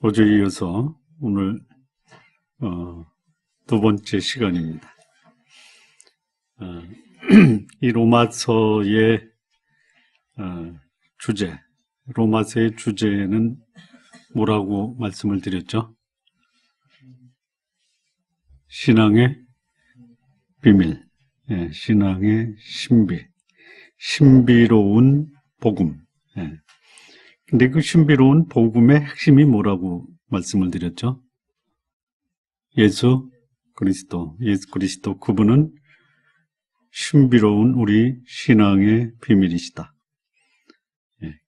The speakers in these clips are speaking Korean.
어제에 이어서 오늘 두 번째 시간입니다. 이 로마서의 주제, 로마서의 주제는 뭐라고 말씀을 드렸죠? 신앙의 비밀, 신앙의 신비, 신비로운 복음. 근데 그 신비로운 복음의 핵심이 뭐라고 말씀을 드렸죠? 예수 그리스도, 그분은 신비로운 우리 신앙의 비밀이시다.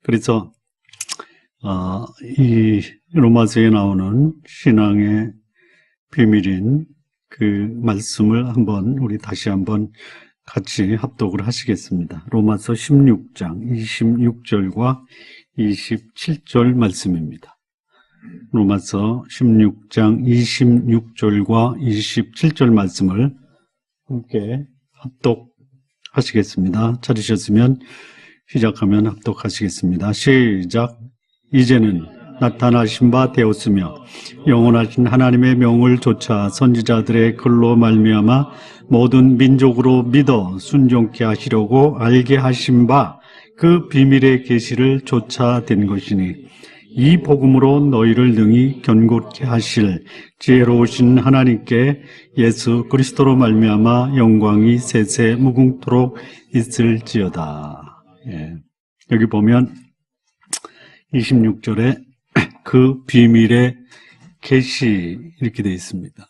그래서 이 로마서에 나오는 신앙의 비밀인 그 말씀을 우리 다시 한번 같이 합독을 하시겠습니다. 로마서 16장 26절과 27절 말씀입니다. 로마서 16장 26절과 27절 말씀을 함께 합독하시겠습니다. 찾으셨으면 시작하면 합독하시겠습니다. 시작. 이제는 나타나신 바 되었으며 영원하신 하나님의 명을 좇아 선지자들의 글로 말미암아 모든 민족으로 믿어 순종케 하시려고 알게 하신 바 그 비밀의 계시를 좇아된 것이니 이 복음으로 너희를 능히 견고케 하실 지혜로우신 하나님께 예수 그리스도로 말미암아 영광이 세세 무궁토록 있을지어다. 여기 보면 26절에 그 비밀의 계시 이렇게 되어 있습니다.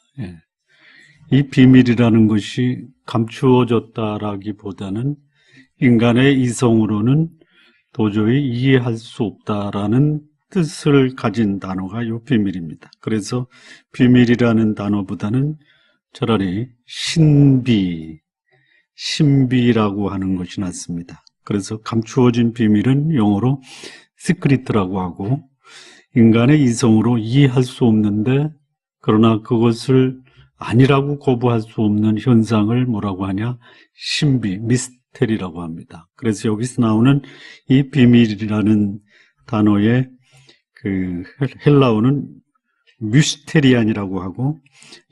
이 비밀이라는 것이 감추어졌다라기보다는 인간의 이성으로는 도저히 이해할 수 없다라는 뜻을 가진 단어가 이 비밀입니다. 그래서 비밀이라는 단어보다는 차라리 신비라고 하는 것이 낫습니다. 그래서 감추어진 비밀은 영어로 시크릿이라고 하고 인간의 이성으로 이해할 수 없는데 그러나 그것을 아니라고 거부할 수 없는 현상을 뭐라고 하냐? 신비, 미스테리라고 합니다. 그래서 여기서 나오는 이 비밀이라는 단어의 그 헬라어는 뮤스테리안이라고 하고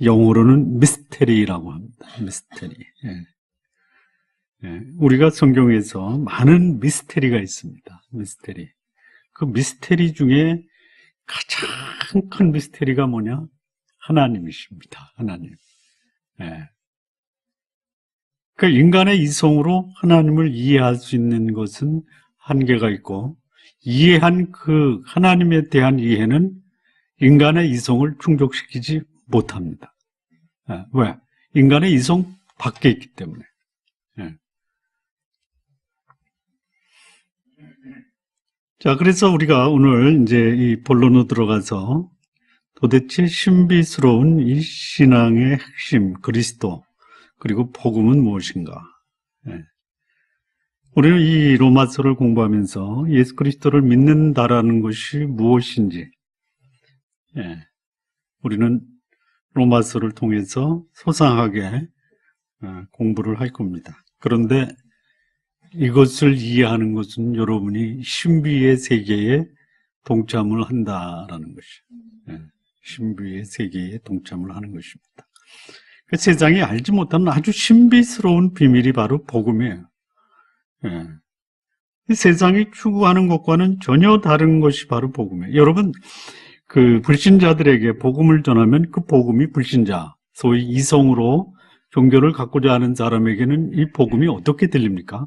영어로는 미스테리라고 합니다. 미스테리. 우리가 성경에서 많은 미스테리가 있습니다. 미스테리. 그 미스테리 중에 가장 큰 미스테리가 뭐냐? 하나님이십니다. 하나님. 그러니까 인간의 이성으로 하나님을 이해할 수 있는 것은 한계가 있고 이해한 그 하나님에 대한 이해는 인간의 이성을 충족시키지 못합니다. 왜? 인간의 이성 밖에 있기 때문에. 자, 그래서 우리가 오늘 이제 이 본론으로 들어가서 도대체 신비스러운 이 신앙의 핵심, 그리스도, 그리고 복음은 무엇인가? 우리는 이 로마서를 공부하면서 예수 그리스도를 믿는다라는 것이 무엇인지, 우리는 로마서를 통해서 소상하게 공부를 할 겁니다. 그런데 이것을 이해하는 것은 여러분이 신비의 세계에 동참을 한다라는 것이에요. 신비의 세계에 동참을 하는 것입니다. 그 세상이 알지 못하는 아주 신비스러운 비밀이 바로 복음이에요. 이 세상이 추구하는 것과는 전혀 다른 것이 바로 복음이에요. 여러분, 그 불신자들에게 복음을 전하면 그 복음이 불신자, 소위 이성으로 종교를 갖고자 하는 사람에게는 이 복음이 어떻게 들립니까?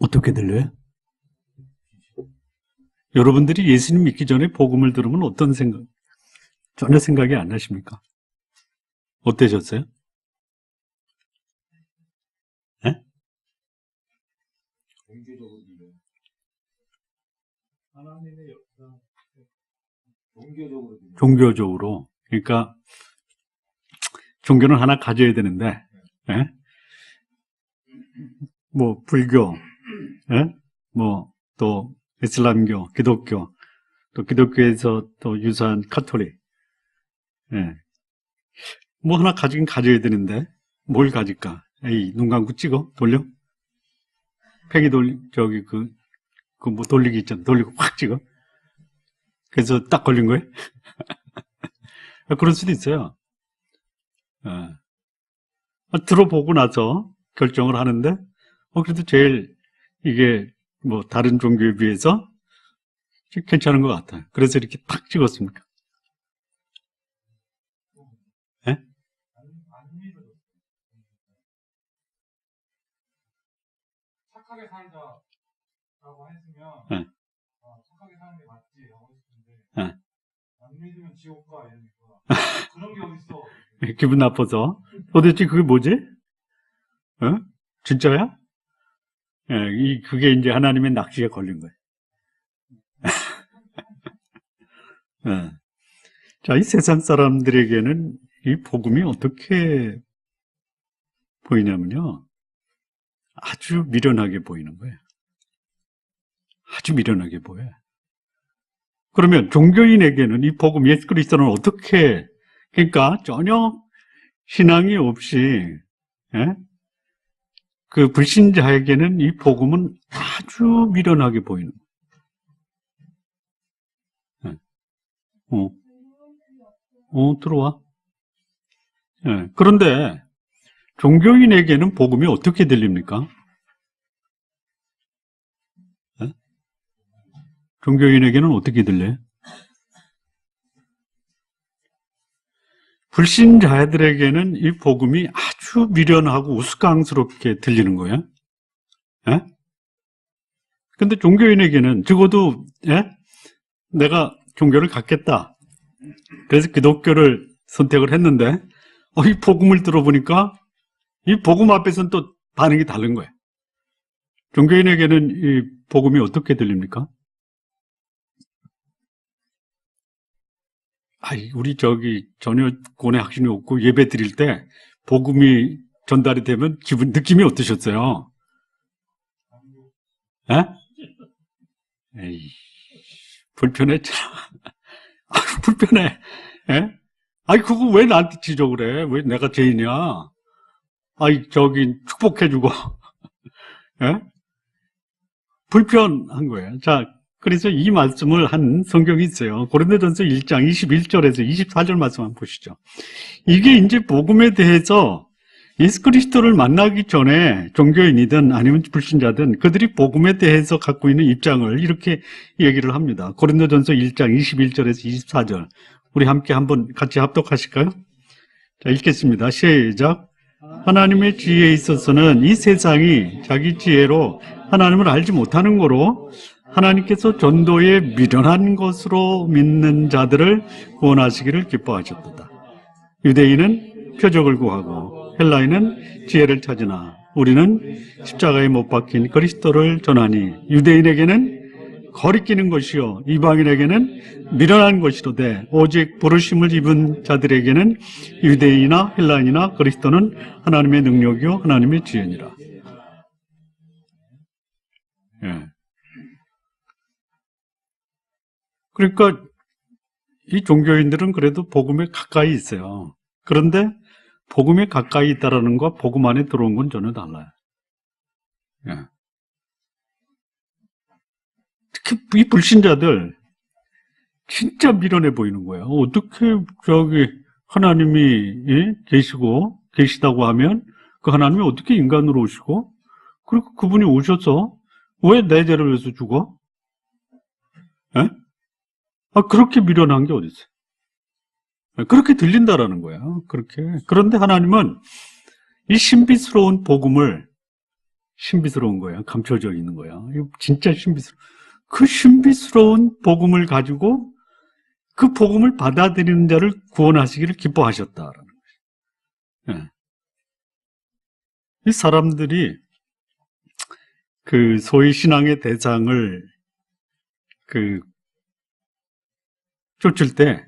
어떻게 들려요? 여러분들이 예수님 믿기 전에 복음을 들으면 어떤 생각? 전혀 생각이 안 나십니까? 어떠셨어요? 네? 종교적으로. 그러니까 종교는 하나 가져야 되는데, 뭐 불교, 또 이슬람교, 기독교, 또 기독교에서 또 유사한 카톨릭, 뭐 하나 가지긴 가져야 되는데 뭘 가질까? 에이, 눈 감고 찍어 돌려? 팽이 돌리 저기 그 뭐 돌리기 있잖아. 돌리고 확 찍어. 그래서 딱 걸린 거예요? 그럴 수도 있어요. 들어보고 나서 결정을 하는데, 그래도 제일 이게 뭐 다른 종교에 비해서 괜찮은 것 같아요. 그래서 이렇게 탁 찍었습니까? 예? 착하게 살자라고 했으면 예. 착하게 사는 게 맞지 하고 싶은데 예. 안 믿으면 지옥 가 이러니까 그런 게 어딨어. 기분 나빠서. 도대체 그게 뭐지? 진짜야? 예, 그게 이제 하나님의 낚시에 걸린 거예요. 예. 자, 이 세상 사람들에게는 이 복음이 어떻게 보이냐면요. 아주 미련하게 보이는 거예요. 아주 미련하게 보여요. 그러면 종교인에게는 이 복음, 예수 그리스도는 어떻게, 그러니까 전혀 신앙이 없이, 예? 그 불신자에게는 이 복음은 아주 미련하게 보이는 거예요. 들어와. 예. 그런데 종교인에게는 복음이 어떻게 들립니까? 예? 종교인에게는 어떻게 들려요? 불신자들에게는 이 복음이 아주 미련하고 우스꽝스럽게 들리는 거예요. 예? 근데 종교인에게는 적어도, 예? 내가 종교를 갖겠다. 그래서 기독교를 선택을 했는데, 이 복음을 들어보니까 이 복음 앞에서는 또 반응이 다른 거예요. 종교인에게는 이 복음이 어떻게 들립니까? 우리 전혀 고뇌 확신이 없고 예배 드릴 때 복음이 전달이 되면 느낌이 어떠셨어요? 에? 에이, 불편했잖아. 불편해. 에? 그거 왜 나한테 지적을 해? 왜 내가 죄인이야? 축복해주고. 에? 불편한 거예요. 자, 그래서 이 말씀을 한 성경이 있어요. 고린도전서 1장 21절에서 24절 말씀 한번 보시죠. 이게 이제 복음에 대해서 예수 그리스도를 만나기 전에 종교인이든 아니면 불신자든 그들이 복음에 대해서 갖고 있는 입장을 이렇게 얘기를 합니다. 고린도전서 1장 21절에서 24절. 우리 함께 한번 같이 합독하실까요? 자, 읽겠습니다. 시작. 하나님의 지혜에 있어서는 이 세상이 자기 지혜로 하나님을 알지 못하는 거로 하나님께서 전도에 미련한 것으로 믿는 자들을 구원하시기를 기뻐하셨도다. 유대인은 표적을 구하고 헬라인은 지혜를 찾으나 우리는 십자가에 못 박힌 그리스도를 전하니 유대인에게는 거리끼는 것이요 이방인에게는 미련한 것이로되 오직 부르심을 입은 자들에게는 유대인이나 헬라인이나 그리스도는 하나님의 능력이요 하나님의 지혜니라. 예. 그러니까 이 종교인들은 그래도 복음에 가까이 있어요. 그런데 복음에 가까이 있다라는 것과 복음 안에 들어온 건 전혀 달라요. 예. 특히 이 불신자들 진짜 미련해 보이는 거예요. 어떻게 하나님이 계시다고 하면 그 하나님이 어떻게 인간으로 오시고 그리고 그분이 오셔서 왜 내 죄를 위해서 죽어? 예? 그렇게 미련한 게 어디 있어요? 그렇게 들린다라는 거예요. 그렇게. 그런데 하나님은 이 신비스러운 복음을 신비스러운 거예요. 감춰져 있는 거예요. 진짜 신비스러운. 그 신비스러운 복음을 가지고 그 복음을 받아들이는 자를 구원하시기를 기뻐하셨다라는 거예요. 예. 이 사람들이 그 소위 신앙의 대상을 쫓을 때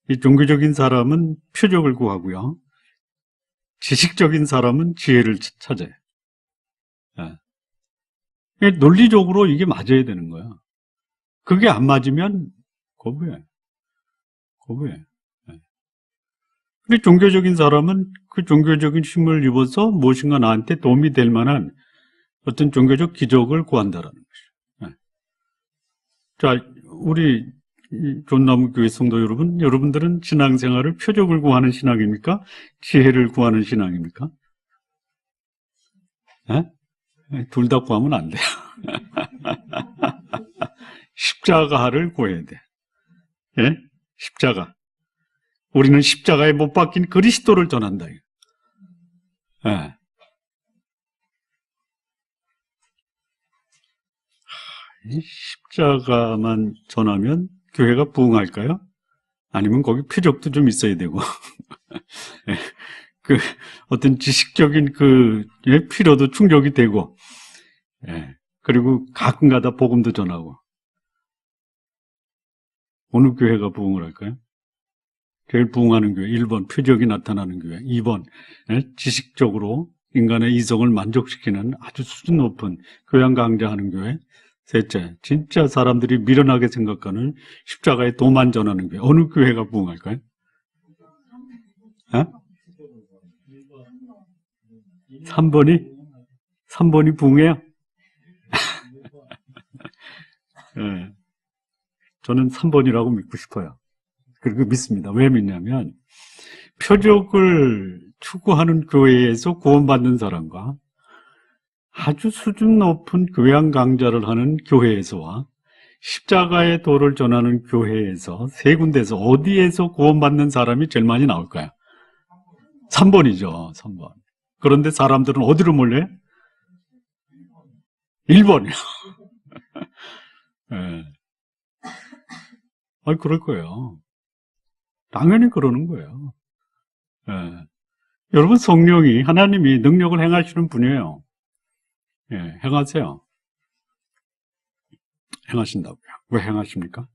이 종교적인 사람은 표적을 구하고요. 지식적인 사람은 지혜를 찾아요. 예. 논리적으로 이게 맞아야 되는 거야. 그게 안 맞으면 거부해. 예. 근데 종교적인 사람은 그 종교적인 힘을 입어서 무엇인가 나한테 도움이 될 만한 어떤 종교적 기적을 구한다라는 것이죠. 예. 자, 우리 이 존나무 교회 성도 여러분, 여러분들은 신앙생활을 표적을 구하는 신앙입니까? 지혜를 구하는 신앙입니까? 둘 다 구하면 안 돼요. 십자가를 구해야 돼. 예? 십자가. 우리는 십자가에 못 박힌 그리스도를 전한다. 예. 이 십자가만 전하면 교회가 부흥할까요? 아니면 거기 표적도 좀 있어야 되고, 예. 그 어떤 지식적인 그 필요도 충족이 되고, 예. 그리고 가끔가다 복음도 전하고. 어느 교회가 부흥을 할까요? 제일 부흥하는 교회, 1번 표적이 나타나는 교회, 2번 지식적으로 인간의 이성을 만족시키는 아주 수준 높은 교양 강좌하는 교회, 셋째, 진짜 사람들이 미련하게 생각하는 십자가의 도만 전하는 교회. 어느 교회가 부흥할까요? 3번이 부흥해요? 네. 저는 3번이라고 믿고 싶어요. 그리고 믿습니다. 왜 믿냐면 표적을 추구하는 교회에서 구원받는 사람과 아주 수준 높은 교양 강좌를 하는 교회에서와 십자가의 도를 전하는 교회에서 세 군데에서 어디에서 구원받는 사람이 제일 많이 나올까요? 3번이죠. 3번. 그런데 사람들은 어디로 몰려요? 1번이요. 네. 아니, 그럴 거예요. 당연히 그러는 거예요. 예. 여러분, 성령이, 하나님이 능력을 행하시는 분이에요. 예, 행하세요. 행하신다고요. 왜 행하십니까?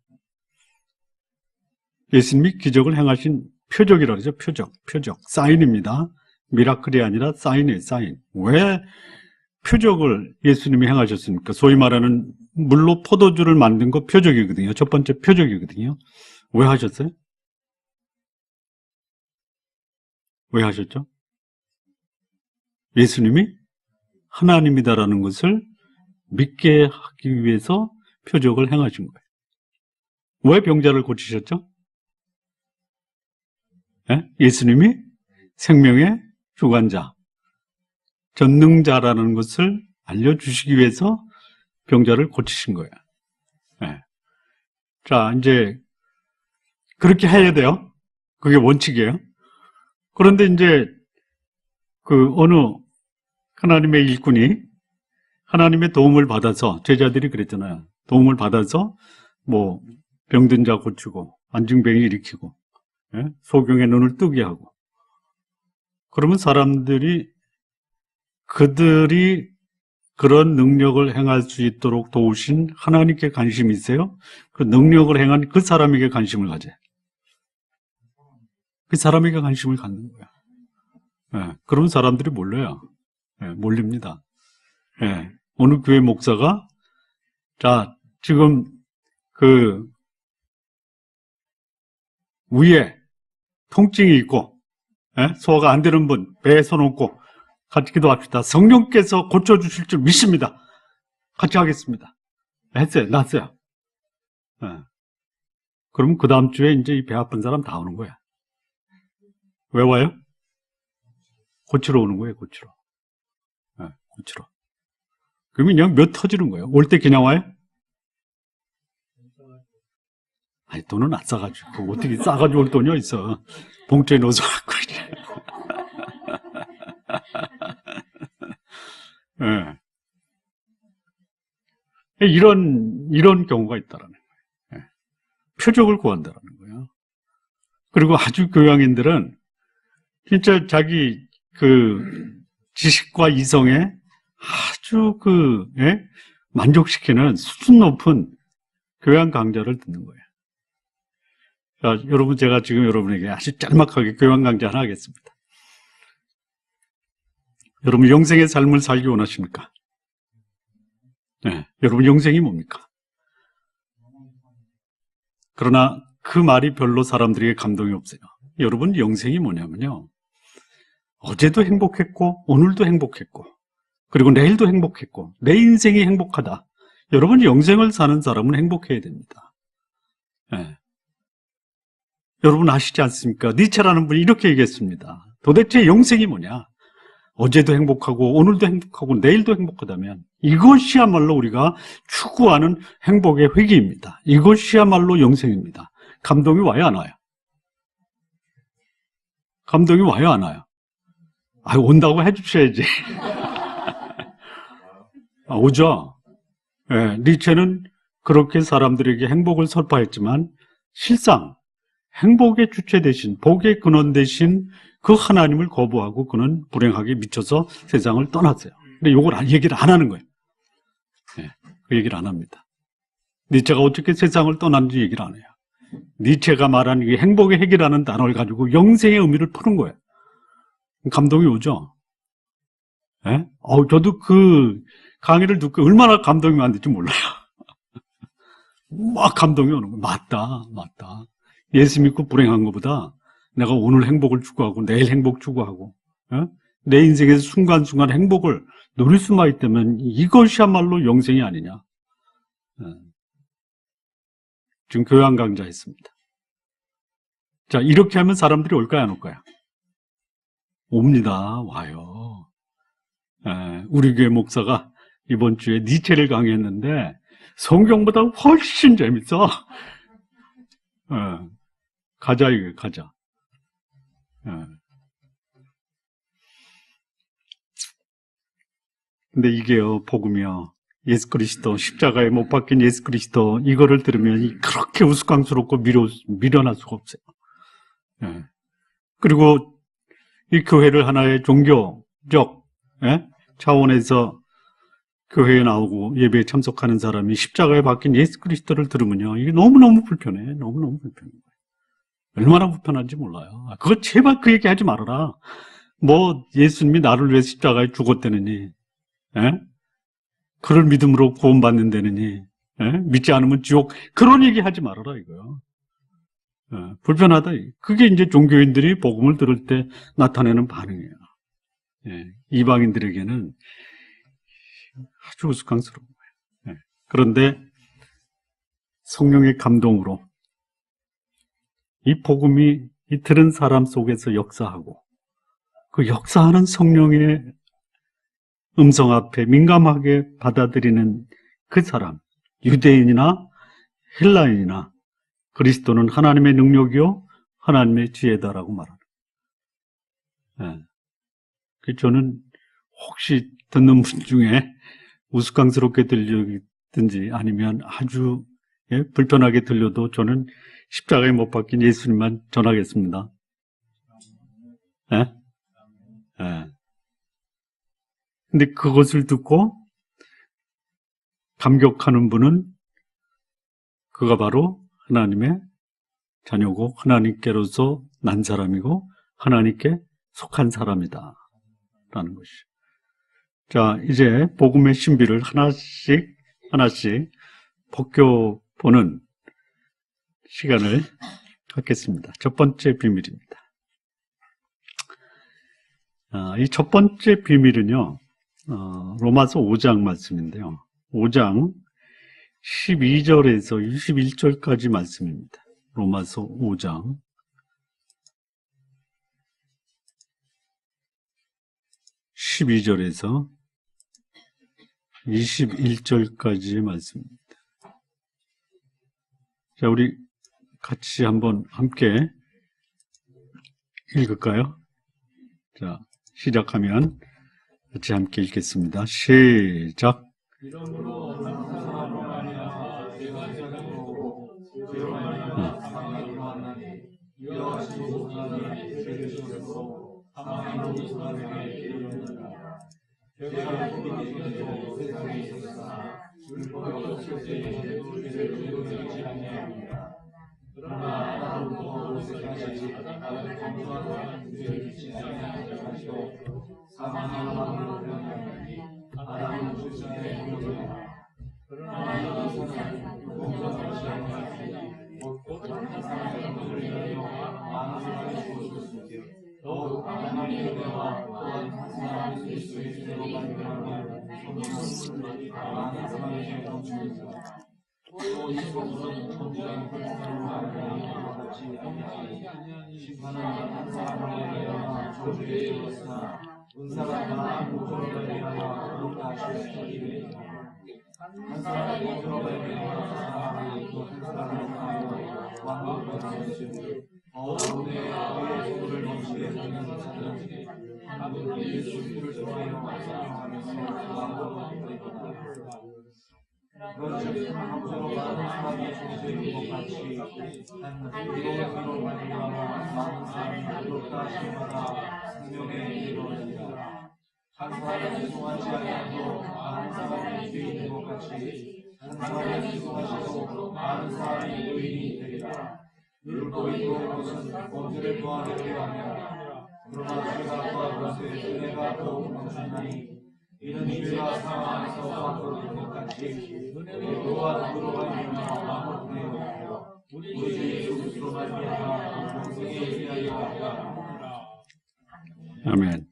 예수님이 기적을 행하신 표적이라고 그러죠. 표적. 사인입니다. 미라클이 아니라 사인이에요, 사인. 왜 표적을 예수님이 행하셨습니까? 소위 말하는 물로 포도주를 만든 거 표적이거든요. 첫 번째 표적이거든요. 왜 하셨어요? 왜 하셨죠? 예수님이 하나님이다라는 것을 믿게 하기 위해서 표적을 행하신 거예요. 왜 병자를 고치셨죠? 예수님이 생명의 주관자, 전능자라는 것을 알려주시기 위해서 병자를 고치신 거예요. 네. 자, 이제 그렇게 해야 돼요. 그게 원칙이에요. 그런데 이제 그 어느 하나님의 일꾼이 하나님의 도움을 받아서, 제자들이 그랬잖아요. 도움을 받아서 뭐 병든 자 고치고 안증병이 일으키고 소경의 눈을 뜨게 하고, 그러면 사람들이 그들이 그런 능력을 행할 수 있도록 도우신 하나님께 관심이 있어요? 그 능력을 행한 그 사람에게 관심을 가져요. 그 사람에게 관심을 갖는 거야. 그런 사람들이 몰려요. 몰립니다. 어느 교회 목사가, 자, 지금 그 위에 통증이 있고 소화가 안 되는 분 배에 손 얹고 같이 기도합시다. 성령께서 고쳐주실 줄 믿습니다. 같이 하겠습니다. 했어요. 났어요. 그럼 그 다음 주에 이제 이 배 아픈 사람 다 오는 거야. 왜 와요? 고치러 오는 거예요. 고치러. 고치러. 그러면 그냥 몇 터지는 거예요. 올 때 그냥 와요? 아니, 돈은 안 싸가지고. 어떻게 싸가지고 올 돈이 어딨어. 봉투에 넣어서 갖고 이래. 이런 경우가 있다라는 거예요. 표적을 구한다라는 거예요. 그리고 아주 교양인들은 진짜 자기 그 지식과 이성에 아주 만족시키는 수준 높은 교양 강좌를 듣는 거예요. 자, 여러분, 제가 지금 여러분에게 아주 짤막하게 교양 강좌 하나 하겠습니다. 여러분, 영생의 삶을 살기 원하십니까? 여러분, 영생이 뭡니까? 그러나 그 말이 별로 사람들에게 감동이 없어요. 여러분, 영생이 뭐냐면요, 어제도 행복했고 오늘도 행복했고 그리고 내일도 행복했고 내 인생이 행복하다. 여러분, 영생을 사는 사람은 행복해야 됩니다. 예. 여러분 아시지 않습니까? 니체라는 분이 이렇게 얘기했습니다. 도대체 영생이 뭐냐? 어제도 행복하고 오늘도 행복하고 내일도 행복하다면 이것이야말로 우리가 추구하는 행복의 회귀입니다. 이것이야말로 영생입니다. 감동이 와요, 안 와요? 감동이 와요, 안 와요? 아, 온다고 해주셔야지. 오죠? 예, 니체는 그렇게 사람들에게 행복을 설파했지만 실상 행복의 주체 대신, 복의 근원 대신 그 하나님을 거부하고 그는 불행하게 미쳐서 세상을 떠났어요. 근데 이걸 얘기를 안 하는 거예요. 예, 그 얘기를 안 합니다. 니체가 어떻게 세상을 떠났는지 얘기를 안 해요. 니체가 말한 이 행복의 핵이라는 단어를 가지고 영생의 의미를 푸는 거예요. 감동이 오죠? 예? 저도 그 강의를 듣고 얼마나 감동이 왔는지 몰라요. 막 감동이 오는 거예요. 맞다. 예수 믿고 불행한 것보다 내가 오늘 행복을 추구하고 내일 행복 추구하고 내 인생에서 순간순간 행복을 누릴 수만 있다면 이것이야말로 영생이 아니냐. 지금 교양 강좌 했습니다. 자, 이렇게 하면 사람들이 올까요, 안 올까요? 옵니다. 와요. 우리 교회 목사가 이번 주에 니체를 강의했는데 성경보다 훨씬 재밌어. 가자, 이게 가자. 근데 이게요, 복음이요. 예수 그리스도, 십자가에 못 박힌 예수 그리스도, 이거를 들으면 그렇게 우스꽝스럽고 미련할 수가 없어요. 그리고 이 교회를 하나의 종교적 차원에서 교회에 나오고 예배에 참석하는 사람이 십자가에 박힌 예수 그리스도를 들으면요, 이게 너무너무 불편해. 너무너무 불편해. 얼마나 불편한지 몰라요. 그거 제발 그 얘기 하지 말아라. 뭐 예수님이 나를 위해 십자가에 죽었다느니, 그를 믿음으로 구원받는다느니, 믿지 않으면 지옥, 그런 얘기 하지 말아라 이거요. 불편하다. 그게 이제 종교인들이 복음을 들을 때 나타내는 반응이에요. 이방인들에게는 아주 우스꽝스러운 거예요. 그런데 성령의 감동으로 이 복음이 이 들은 사람 속에서 역사하고 그 역사하는 성령의 음성 앞에 민감하게 받아들이는 그 사람, 유대인이나 헬라인이나 그리스도는 하나님의 능력이요 하나님의 지혜다라고 말하는. 저는 혹시 듣는 분 중에 우스꽝스럽게 들리든지 아니면 아주 불편하게 들려도 저는 십자가에 못 박힌 예수님만 전하겠습니다. 근데 그것을 듣고 감격하는 분은 그가 바로 하나님의 자녀고 하나님께로서 난 사람이고 하나님께 속한 사람이다 라는 것이죠. 자, 이제 복음의 신비를 하나씩 벗겨보는 시간을 갖겠습니다. 첫 번째 비밀입니다. 이 첫 번째 비밀은요, 로마서 5장 말씀인데요. 5장 12절에서 21절까지 말씀입니다. 로마서 5장 12절에서 21절까지의 말씀입니다. 자, 우리 같이 한번 함께 읽을까요? 자, 시작하면 같이 함께 읽겠습니다. 시작. 심판은 한 사람에게 일어나 저주에 이르렀으나 은사가 다한 모조리를 위하여 그렇다 하시되 한 사람이 들어가게 하여 사람이 또 한 사람을 향하여 왕국을 받으시되 어둠에 그의 소를 넘치게 하는 자들은 하나님 예수를 통하여 성령하면서 왕국을 받으리로다. 그런즉 함부로 많은 사람이 존재인 것 같이 한 의로운 말미암아 많은 사람이 그렇다 하심마다 생명에 이르러니라. 한 사람이 통하지 아니하도 많은 사람이 죄인인 것 같이 한 사람이 기도하시고 많은 사람이 의인이 되리라. 율법이고 것은 범죄를 더하게 하며 그러나 죄가 더하건대 은혜가 더욱 넘치나니 이는 죄가 사망 안에서 밖으로 된 것 같이 또한 그로 말미암아 마음을 내어 우리 주 예수 그리스도로 말미암아 영생에 이르하여 하리라. 아멘.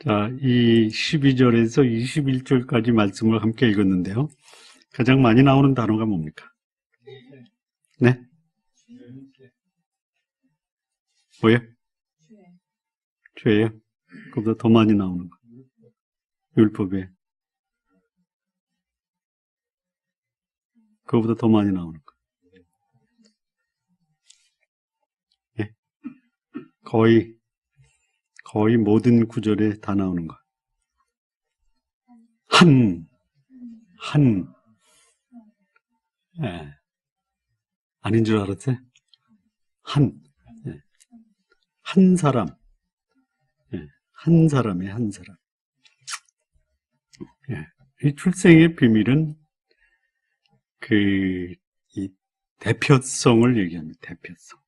자, 이 12절에서 21절까지 말씀을 함께 읽었는데요. 가장 많이 나오는 단어가 뭡니까? 네? 뭐예요? 죄예요? 그보다 더 많이 나오는 거. 율법에. 그거보다 더 많이 나오는 거. 예. 거의 모든 구절에 다 나오는 거. 예. 아닌 줄 알았어요? 예. 한 사람. 예. 한 사람이에요, 한 사람. 예. 이 출생의 비밀은 이 대표성을 얘기합니다, 대표성.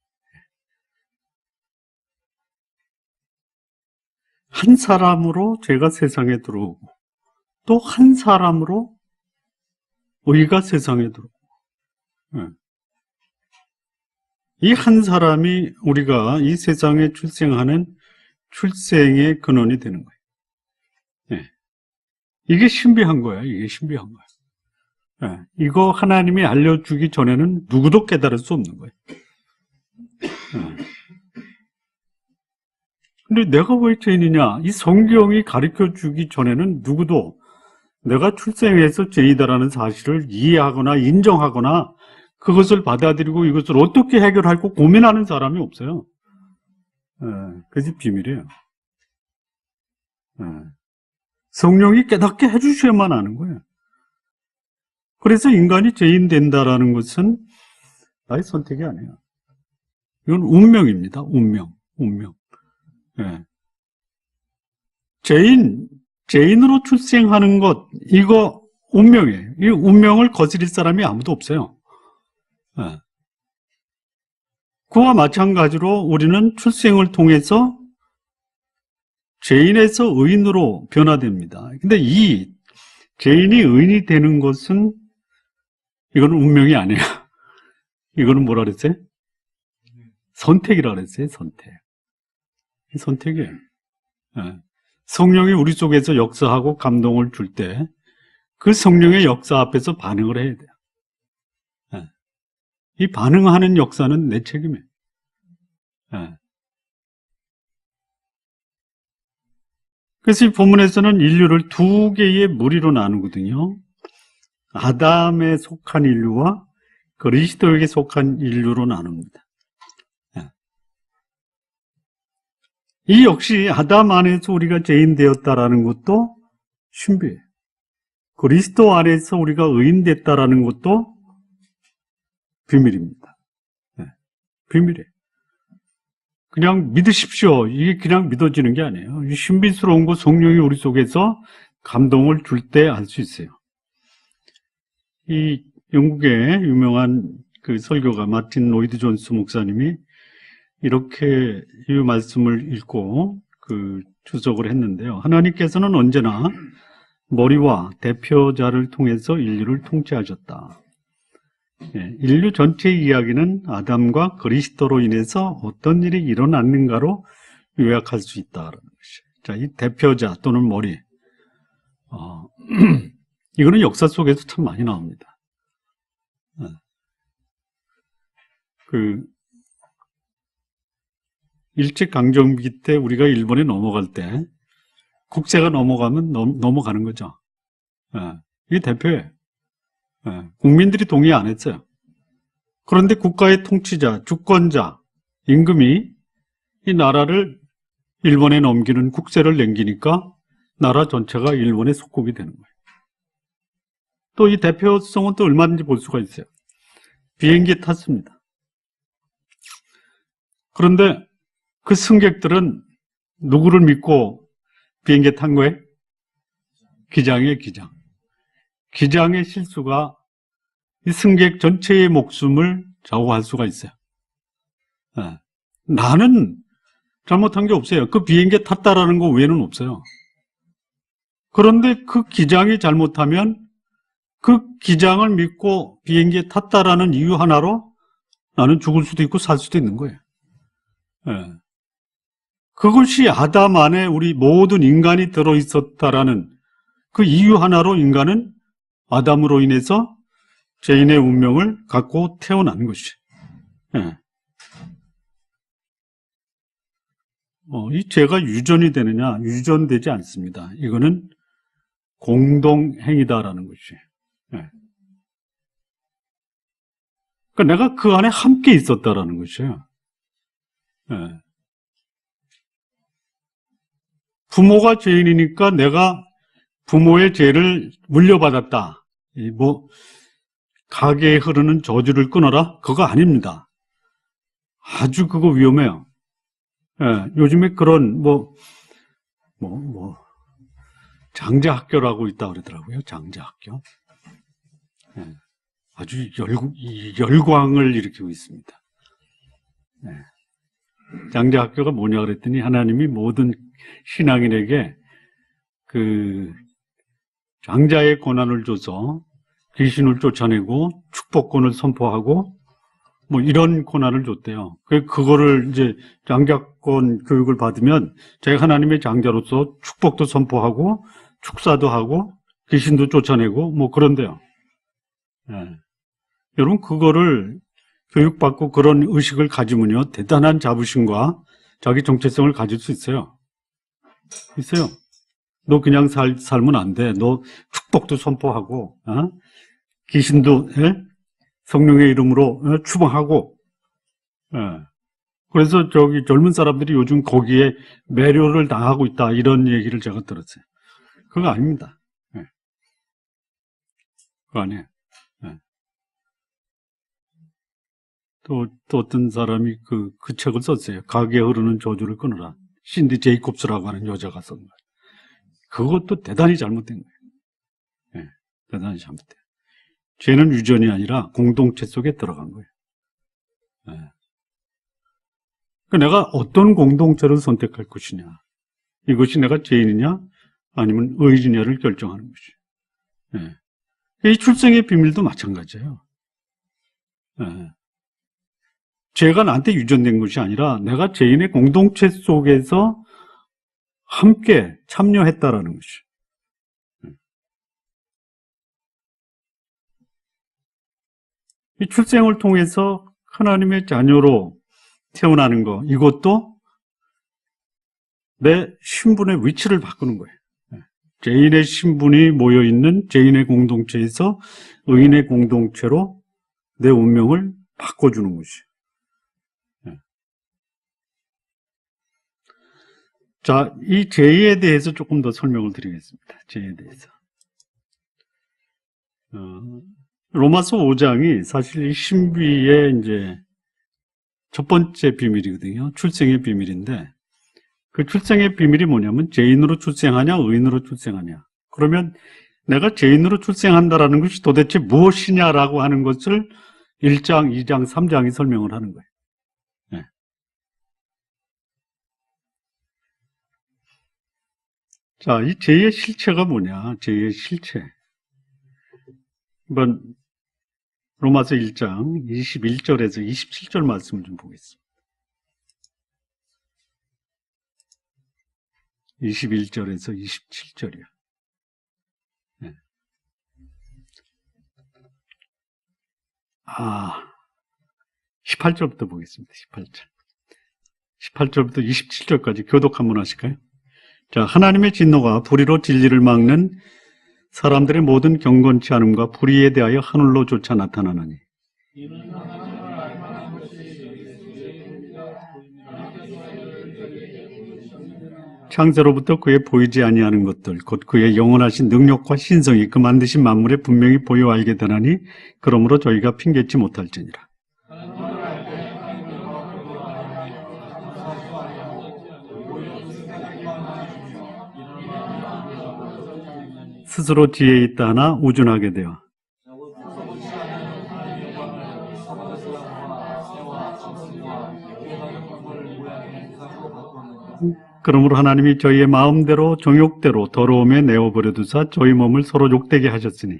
한 사람으로 죄가 세상에 들어오고, 또 한 사람으로 의가 세상에 들어오고, 이 한 사람이 우리가 이 세상에 출생하는 출생의 근원이 되는 거예요. 예. 이게 신비한 거야, 이게 신비한 거야. 예. 이거 하나님이 알려주기 전에는 누구도 깨달을 수 없는 거예요. 예. 근데 내가 왜 죄인이냐? 이 성경이 가르쳐 주기 전에는 누구도 내가 출생해서 죄인이다라는 사실을 이해하거나 인정하거나 그것을 받아들이고 이것을 어떻게 해결할까 고민하는 사람이 없어요. 그게 비밀이에요. 성령이 깨닫게 해주셔야만 하는 거예요. 그래서 인간이 죄인 된다라는 것은 나의 선택이 아니에요. 이건 운명입니다. 운명. 예. 죄인으로 출생하는 것, 이거 운명이에요. 이 운명을 거스릴 사람이 아무도 없어요. 예. 그와 마찬가지로 우리는 출생을 통해서 죄인에서 의인으로 변화됩니다. 근데 이 죄인이 의인이 되는 것은 이거는 운명이 아니에요. 이거는 뭐라 그랬어요? 선택이라 그랬어요, 선택. 선택이에요. 예. 성령이 우리 속에서 역사하고 감동을 줄 때 그 성령의 역사 앞에서 반응을 해야 돼요. 예. 이 반응하는 역사는 내 책임이에요. 예. 그래서 이 본문에서는 인류를 두 개의 무리로 나누거든요. 아담에 속한 인류와 그리스도에게 속한 인류로 나눕니다. 이 역시 아담 안에서 우리가 죄인 되었다라는 것도 신비해요. 그리스도 안에서 우리가 의인 됐다라는 것도 비밀입니다. 비밀이에요. 그냥 믿으십시오. 이게 그냥 믿어지는 게 아니에요. 이 신비스러운 거 성령이 우리 속에서 감동을 줄 때 알 수 있어요. 이 영국의 유명한 그 설교가 마틴 로이드 존스 목사님이 이렇게 이 말씀을 읽고 주석을 했는데요. 하나님께서는 언제나 머리와 대표자를 통해서 인류를 통치하셨다. 인류 전체의 이야기는 아담과 그리스도로 인해서 어떤 일이 일어났는가로 요약할 수 있다는 것이에요. 자, 이 대표자 또는 머리, 이거는 역사 속에서 참 많이 나옵니다. 일제강점기 때 우리가 일본에 넘어갈 때 국세가 넘어가면 넘어가는 거죠. 예, 이게 대표예요. 예, 국민들이 동의 안 했어요. 그런데 국가의 통치자, 주권자, 임금이 이 나라를 일본에 넘기는 국세를 남기니까 나라 전체가 일본의 속국이 되는 거예요. 또 이 대표성은 또 얼마든지 볼 수가 있어요. 비행기에 탔습니다. 그런데 그 승객들은 누구를 믿고 비행기에 탄 거예요? 기장이에요, 기장. 기장의 실수가 이 승객 전체의 목숨을 좌우할 수가 있어요. 예. 나는 잘못한 게 없어요. 그 비행기에 탔다라는 거 외에는 없어요. 그런데 그 기장이 잘못하면 그 기장을 믿고 비행기에 탔다라는 이유 하나로 나는 죽을 수도 있고 살 수도 있는 거예요. 예. 그것이 아담 안에 우리 모든 인간이 들어있었다라는 그 이유 하나로 인간은 아담으로 인해서 죄인의 운명을 갖고 태어난 것이. 예. 이 죄가 유전이 되느냐? 유전되지 않습니다. 이거는 공동행위다라는 것이. 예. 그러니까 내가 그 안에 함께 있었다라는 것이에요. 예. 부모가 죄인이니까 내가 부모의 죄를 물려받았다. 가게에 흐르는 저주를 끊어라? 그거 아닙니다. 아주 그거 위험해요. 예, 요즘에 그런, 장자학교라고 있다 그러더라고요. 장자학교. 예, 아주 열광을 일으키고 있습니다. 예. 장자학교가 뭐냐 그랬더니 하나님이 모든 신앙인에게 그 장자의 권한을 줘서 귀신을 쫓아내고 축복권을 선포하고 뭐 이런 권한을 줬대요. 그거를 이제 장자권 교육을 받으면 제가 하나님의 장자로서 축복도 선포하고 축사도 하고 귀신도 쫓아내고 뭐 그런데요. 예. 여러분 그거를 교육받고 그런 의식을 가지면요 대단한 자부심과 자기 정체성을 가질 수 있어요. 있어요. 너 그냥 살면 안 돼. 너 축복도 선포하고 귀신도 성령의 이름으로 추방하고. 예. 그래서 저기 젊은 사람들이 요즘 거기에 매료를 당하고 있다 이런 얘기를 제가 들었어요. 그거 아닙니다. 예. 그거 아니에요. 예. 또 어떤 사람이 그 책을 썼어요. 가게에 흐르는 저주를 끊어라. 신디 제이콥스라고 하는 여자가 쓴 거예요. 그것도 대단히 잘못된 거예요. 예. 대단히 잘못돼요. 죄는 유전이 아니라 공동체 속에 들어간 거예요. 예. 내가 어떤 공동체를 선택할 것이냐. 이것이 내가 죄인이냐 아니면 의인이냐를 결정하는 것이에요. 예. 이 출생의 비밀도 마찬가지예요. 예. 죄가 나한테 유전된 것이 아니라 내가 죄인의 공동체 속에서 함께 참여했다라는 것이에요. 이 출생을 통해서 하나님의 자녀로 태어나는 거, 이것도 내 신분의 위치를 바꾸는 거예요. 죄인의 신분이 모여있는 죄인의 공동체에서 의인의 공동체로 내 운명을 바꿔주는 것이에요. 자, 이 죄에 대해서 조금 더 설명을 드리겠습니다. 죄에 대해서. 로마서 5장이 사실 이 신비의 이제 첫 번째 비밀이거든요. 출생의 비밀인데, 그 출생의 비밀이 뭐냐면 죄인으로 출생하냐, 의인으로 출생하냐. 그러면 내가 죄인으로 출생한다라는 것이 도대체 무엇이냐라고 하는 것을 1장, 2장, 3장이 설명을 하는 거예요. 네. 자, 이 죄의 실체가 뭐냐? 죄의 실체. 이번 로마서 1장 21절에서 27절 말씀을 좀 보겠습니다. 21절에서 27절이요. 네. 18절부터 보겠습니다. 18절. 18절부터 27절까지 교독 한번 하실까요? 자, 하나님의 진노가 불의로 진리를 막는 사람들의 모든 경건치 않음과 불의에 대하여 하늘로 조차 나타나나니. 창세로부터 그의 보이지 아니하는 것들, 곧 그의 영원하신 능력과 신성이 그 만드신 만물에 분명히 보여 알게 되나니, 그러므로 저희가 핑계치 못할지니라. 스스로 지혜 있다 하나 우준하게 되어 그러므로 하나님이 저희의 마음대로 정욕대로 더러움에 내어버려 두사 저희 몸을 서로 욕되게 하셨으니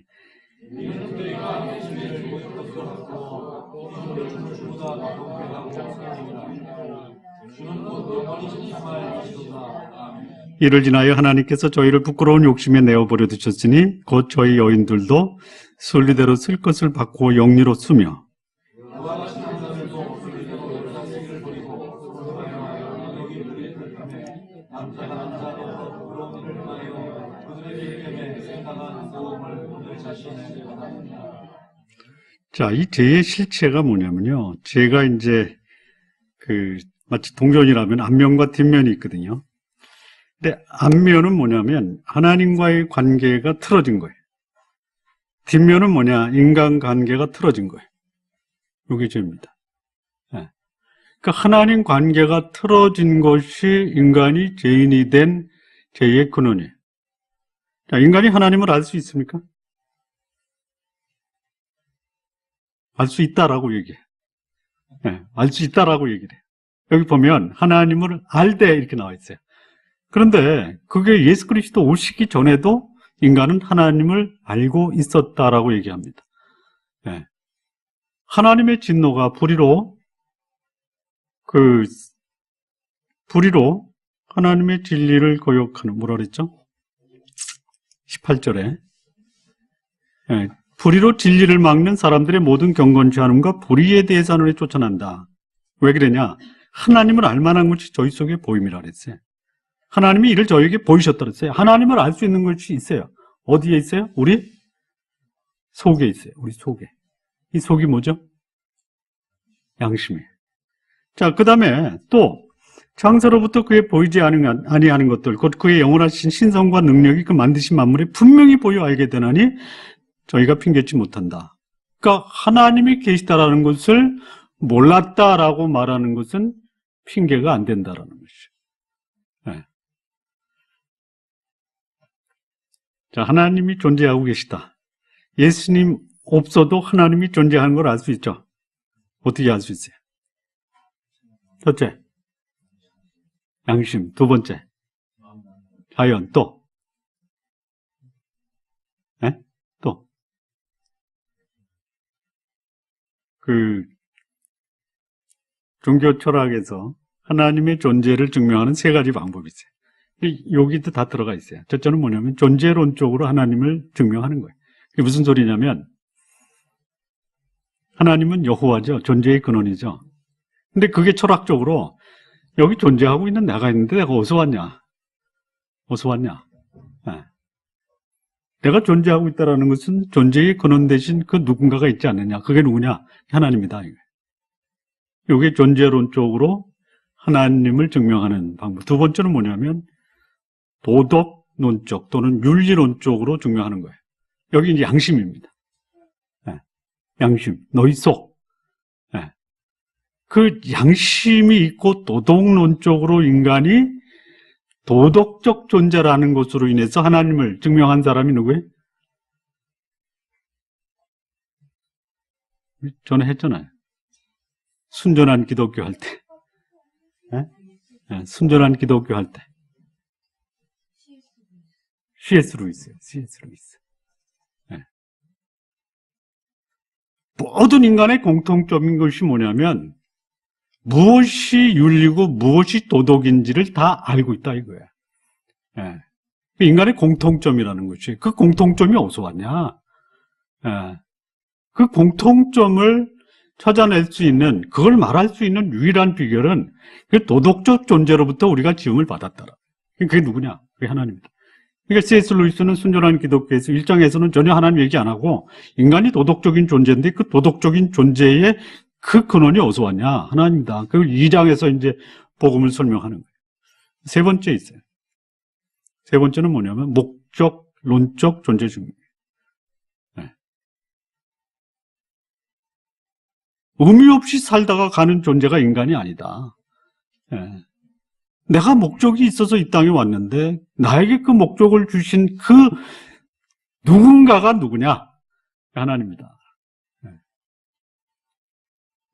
이를 지나여 하나님께서 저희를 부끄러운 욕심에 내어버려 두셨으니 곧 저희 여인들도 순리대로 쓸 것을 받고 영리로 쓰며 자, 이 죄의 실체가 뭐냐면요. 죄가 이제 마치 동전이라면 앞면과 뒷면이 있거든요. 근데 앞면은 뭐냐면 하나님과의 관계가 틀어진 거예요. 뒷면은 뭐냐? 인간관계가 틀어진 거예요. 이게 죄입니다. 네. 그러니까 하나님 관계가 틀어진 것이 인간이 죄인이 된 죄의 근원이에요. 자, 인간이 하나님을 알 수 있습니까? 알 수 있다라고 얘기해요. 네, 알 수 있다라고 얘기를 해요. 여기 보면 하나님을 알되 이렇게 나와 있어요. 그런데 그게 예수 그리스도 오시기 전에도 인간은 하나님을 알고 있었다라고 얘기합니다. 네. 하나님의 진노가 불의로 하나님의 진리를 거역하는, 뭐라 그랬죠? 18절에 네. 불의로 진리를 막는 사람들의 모든 경건치 않음과 불의에 대해서 하늘에 쫓아난다. 왜 그러냐? 하나님을 알만한 것이 저희 속에 보임이라 그랬어요. 하나님이 이를 저에게 보이셨다 그랬어요. 하나님을 알 수 있는 것이 있어요. 어디에 있어요? 우리 속에 있어요. 우리 속에. 이 속이 뭐죠? 양심이에요. 자, 그 다음에 또 창세로부터 그의 보이지 아니하는 것들, 곧 그의 영원하신 신성과 능력이 그 만드신 만물에 분명히 보여 알게 되나니 저희가 핑계치 못한다. 그러니까 하나님이 계시다라는 것을 몰랐다라고 말하는 것은 핑계가 안 된다라는 것이죠. 네. 자, 하나님이 존재하고 계시다. 예수님 없어도 하나님이 존재하는 걸 알 수 있죠. 어떻게 알 수 있어요? 첫째, 양심. 두 번째, 자연. 또, 네? 또, 종교 철학에서 하나님의 존재를 증명하는 세 가지 방법이 있어요. 여기도 다 들어가 있어요. 첫째는 뭐냐면 존재론적으로 하나님을 증명하는 거예요. 그게 무슨 소리냐면 하나님은 여호와죠. 존재의 근원이죠. 근데 그게 철학적으로 여기 존재하고 있는 내가 있는데 내가 어디서 왔냐? 어디서 왔냐? 네. 내가 존재하고 있다는 것은 존재의 근원 대신 그 누군가가 있지 않느냐? 그게 누구냐? 하나님이다. 이게 존재론적으로 하나님을 증명하는 방법. 두 번째는 뭐냐면 도덕론적 또는 윤리론적으로 증명하는 거예요. 여기 이제 양심입니다. 네. 양심, 너희 속. 네. 그 양심이 있고 도덕론적으로 인간이 도덕적 존재라는 것으로 인해서 하나님을 증명한 사람이 누구예요? 저는 했잖아요. 순전한 기독교 할 때. 네? 네, 순전한 기독교 할 때. C.S. 루이스요. C.S. 루이스. 네. 모든 인간의 공통점인 것이 뭐냐면 무엇이 윤리고 무엇이 도덕인지를 다 알고 있다 이거예요. 네. 인간의 공통점이라는 것이. 그 공통점이 어디서 왔냐? 네. 그 공통점을 찾아낼 수 있는, 그걸 말할 수 있는 유일한 비결은 그 도덕적 존재로부터 우리가 지음을 받았다라. 그게 누구냐? 그게 하나님이다. 그러니까 C.S. 루이스는 순전한 기독교에서 1장에서는 전혀 하나님 얘기 안 하고 인간이 도덕적인 존재인데 그 도덕적인 존재의 그 근원이 어디서 왔냐? 하나님이다. 그걸 2장에서 이제 복음을 설명하는 거예요. 세 번째 있어요. 세 번째는 뭐냐면 목적론적 존재 중입니다. 네. 의미 없이 살다가 가는 존재가 인간이 아니다. 네. 내가 목적이 있어서 이 땅에 왔는데 나에게 그 목적을 주신 그 누군가가 누구냐? 하나님이다. 네.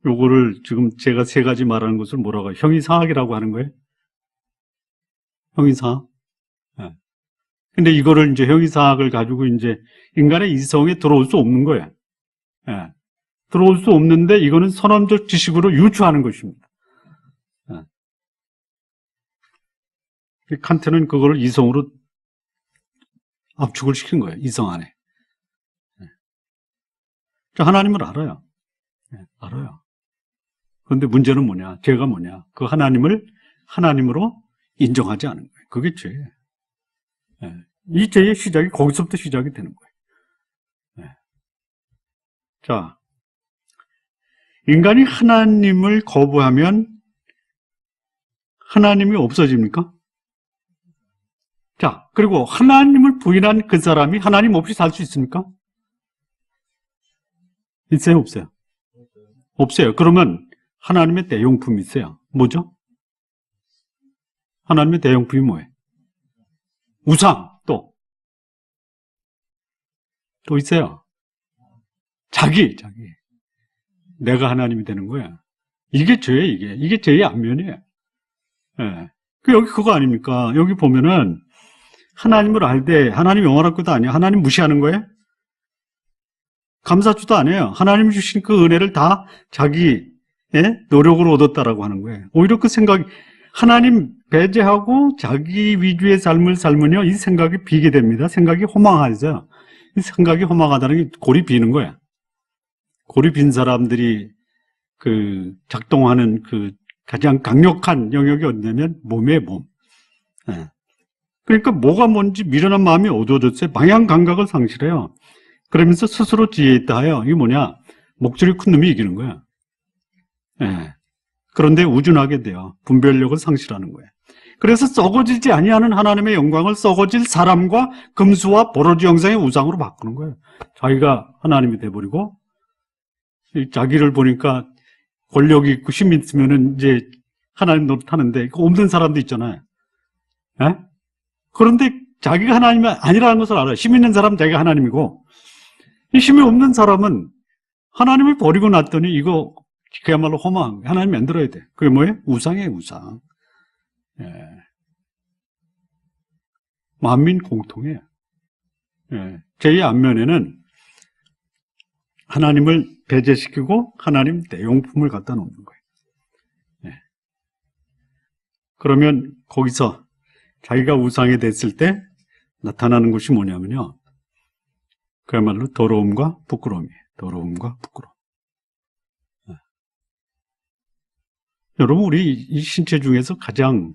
요거를 지금 제가 세 가지 말하는 것을 뭐라고 해요? 형이상학이라고 하는 거예요? 형이상학? 네. 근데 이거를 이제 형이상학을 가지고 이제 인간의 이성에 들어올 수 없는 거예요. 네. 들어올 수 없는데 이거는 선언적 지식으로 유추하는 것입니다. 네. 칸트는 그거를 이성으로 압축을 시킨 거예요. 이성 안에. 네. 하나님을 알아요. 네. 알아요. 그런데 문제는 뭐냐? 죄가 뭐냐? 그 하나님을 하나님으로 인정하지 않은 거예요. 그게 죄예요. 네. 이 죄의 시작이 거기서부터 시작이 되는 거예요. 네. 자, 인간이 하나님을 거부하면 하나님이 없어집니까? 자, 그리고 하나님을 부인한 그 사람이 하나님 없이 살 수 있습니까? 있어요, 없어요? 없어요. 그러면 하나님의 대용품이 있어요. 뭐죠? 하나님의 대용품이 뭐예요? 우상, 또 있어요. 자기. 내가 하나님이 되는 거야. 이게 죄예요, 이게 죄의 안면이에요. 예. 여기 그거 아닙니까? 여기 보면은 하나님을 알되 하나님 영원할 것도 아니야. 하나님 무시하는 거예요? 감사주도 안 해요. 하나님 주신 그 은혜를 다 자기의 노력으로 얻었다라고 하는 거예요. 오히려 그 생각이 하나님 배제하고 자기 위주의 삶을 살면요, 이 생각이 비게 됩니다. 생각이 허망하죠. 이 생각이 허망하다는 게 골이 비는 거야. 골이 빈 사람들이 그 작동하는 그 가장 강력한 영역이 어디냐면 몸이에요, 몸. 예. 그러니까 뭐가 뭔지 미련한 마음이 어두워졌어요. 방향 감각을 상실해요. 그러면서 스스로 지혜 있다 하여 이게 뭐냐? 목소리 큰 놈이 이기는 거야. 예. 그런데 우준하게 돼요. 분별력을 상실하는 거예요. 그래서 썩어지지 아니하는 하나님의 영광을 썩어질 사람과 금수와 버러지 형상의 우상으로 바꾸는 거예요. 자기가 하나님이 돼버리고 자기를 보니까 권력이 있고 힘이 있으면은 이제 하나님 노릇하는데 없는 사람도 있잖아요. 예? 그런데 자기가 하나님이 아니라는 것을 알아요. 힘 있는 사람은 자기가 하나님이고 이 힘이 없는 사람은 하나님을 버리고 났더니 이거 그야말로 허망한 거예요. 하나님 만들어야 돼. 그게 뭐예요? 우상이에요, 우상. 예. 만민 공통이에요. 예. 제2 앞면에는 하나님을 배제시키고 하나님 대용품을 갖다 놓는 거예요. 예. 그러면 거기서 자기가 우상이 됐을 때 나타나는 것이 뭐냐면요. 그야말로 더러움과 부끄러움이에요. 더러움과 부끄러움. 예. 여러분, 우리 이 신체 중에서 가장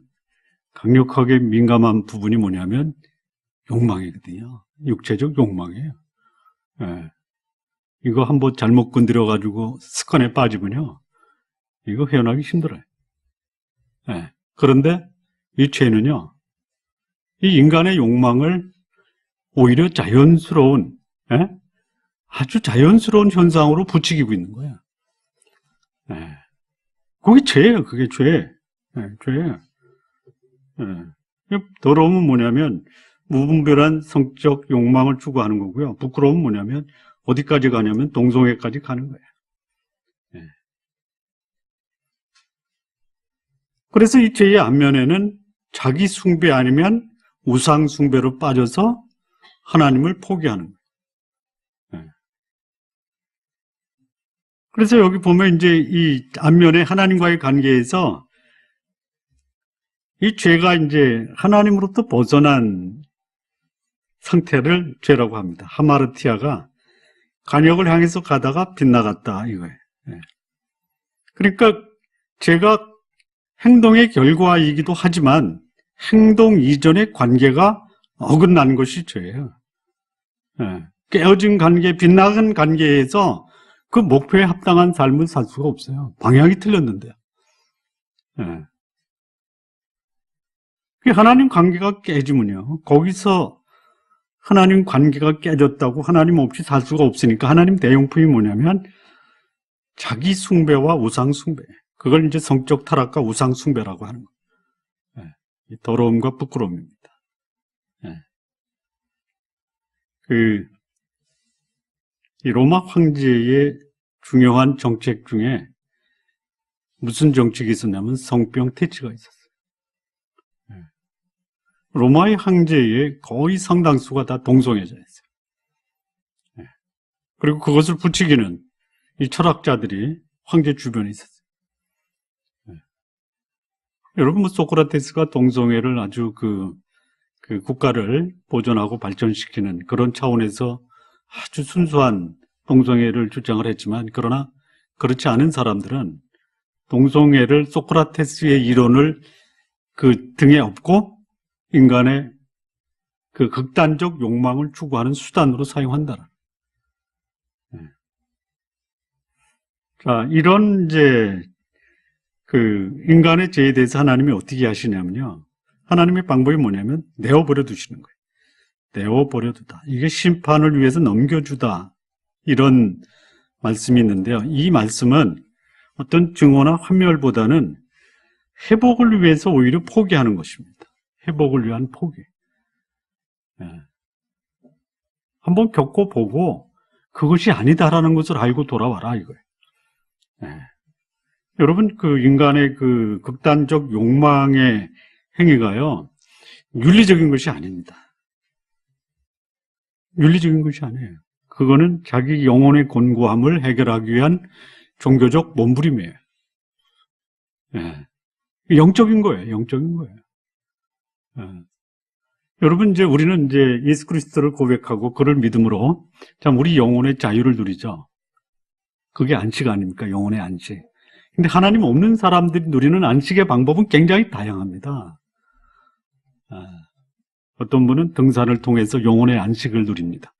강력하게 민감한 부분이 뭐냐면 욕망이거든요. 육체적 욕망이에요. 예. 이거 한번 잘못 건드려가지고 습관에 빠지면요. 이거 헤어나기 힘들어요. 예. 그런데 이 죄는요. 이 인간의 욕망을 오히려 자연스러운, 예? 아주 자연스러운 현상으로 부추기고 있는 거예요. 예. 그게 죄예요. 그게 죄. 예, 죄예요. 예. 더러움은 뭐냐면 무분별한 성적 욕망을 추구하는 거고요. 부끄러움은 뭐냐면 어디까지 가냐면 동성애까지 가는 거예요. 예. 그래서 이 죄의 앞면에는 자기 숭배 아니면 우상 숭배로 빠져서 하나님을 포기하는 거예요. 예. 그래서 여기 보면 이제 이 앞면에 하나님과의 관계에서 이 죄가 이제 하나님으로부터 벗어난 상태를 죄라고 합니다. 하마르티아가 간역을 향해서 가다가 빗나갔다 이거예요. 예. 그러니까 제가 행동의 결과이기도 하지만 행동 이전의 관계가 어긋난 것이 죄예요. 예. 깨어진 관계, 빗나간 관계에서 그 목표에 합당한 삶을 살 수가 없어요. 방향이 틀렸는데요. 예. 그 하나님 관계가 깨지면요, 거기서 하나님 관계가 깨졌다고 하나님 없이 살 수가 없으니까 하나님 대용품이 뭐냐면 자기 숭배와 우상 숭배. 그걸 이제 성적 타락과 우상 숭배라고 하는 거예요. 예. 더러움과 부끄러움입니다. 예. 이 로마 황제의 중요한 정책 중에 무슨 정책이 있었냐면 성병 퇴치가 있었어요. 예. 로마의 황제의 거의 상당수가 다 동성애자였어요. 예. 그리고 그것을 부추기는 이 철학자들이 황제 주변에 있었어요. 예. 여러분, 뭐 소크라테스가 동성애를 아주 그 국가를 보존하고 발전시키는 그런 차원에서 아주 순수한 동성애를 주장을 했지만, 그러나 그렇지 않은 사람들은 동성애를 소크라테스의 이론을 그 등에 업고 인간의 그 극단적 욕망을 추구하는 수단으로 사용한다. 자, 이런 이제 그 인간의 죄에 대해서 하나님이 어떻게 하시냐면요, 하나님의 방법이 뭐냐면 내어버려 두시는 거예요. 내어버려 두다. 이게 심판을 위해서 넘겨주다. 이런 말씀이 있는데요. 이 말씀은 어떤 증오나 환멸보다는 회복을 위해서 오히려 포기하는 것입니다. 회복을 위한 포기. 예. 한번 겪어보고 그것이 아니다라는 것을 알고 돌아와라, 이거예요. 예. 여러분, 그 인간의 그 극단적 욕망의 행위가요, 윤리적인 것이 아닙니다. 윤리적인 것이 아니에요. 그거는 자기 영혼의 곤고함을 해결하기 위한 종교적 몸부림이에요. 예. 영적인 거예요. 영적인 거예요. 예. 여러분, 이제 우리는 이제 예수 그리스도를 고백하고 그를 믿음으로 참 우리 영혼의 자유를 누리죠. 그게 안식 아닙니까? 영혼의 안식. 근데 하나님 없는 사람들이 누리는 안식의 방법은 굉장히 다양합니다. 어떤 분은 등산을 통해서 영혼의 안식을 누립니다.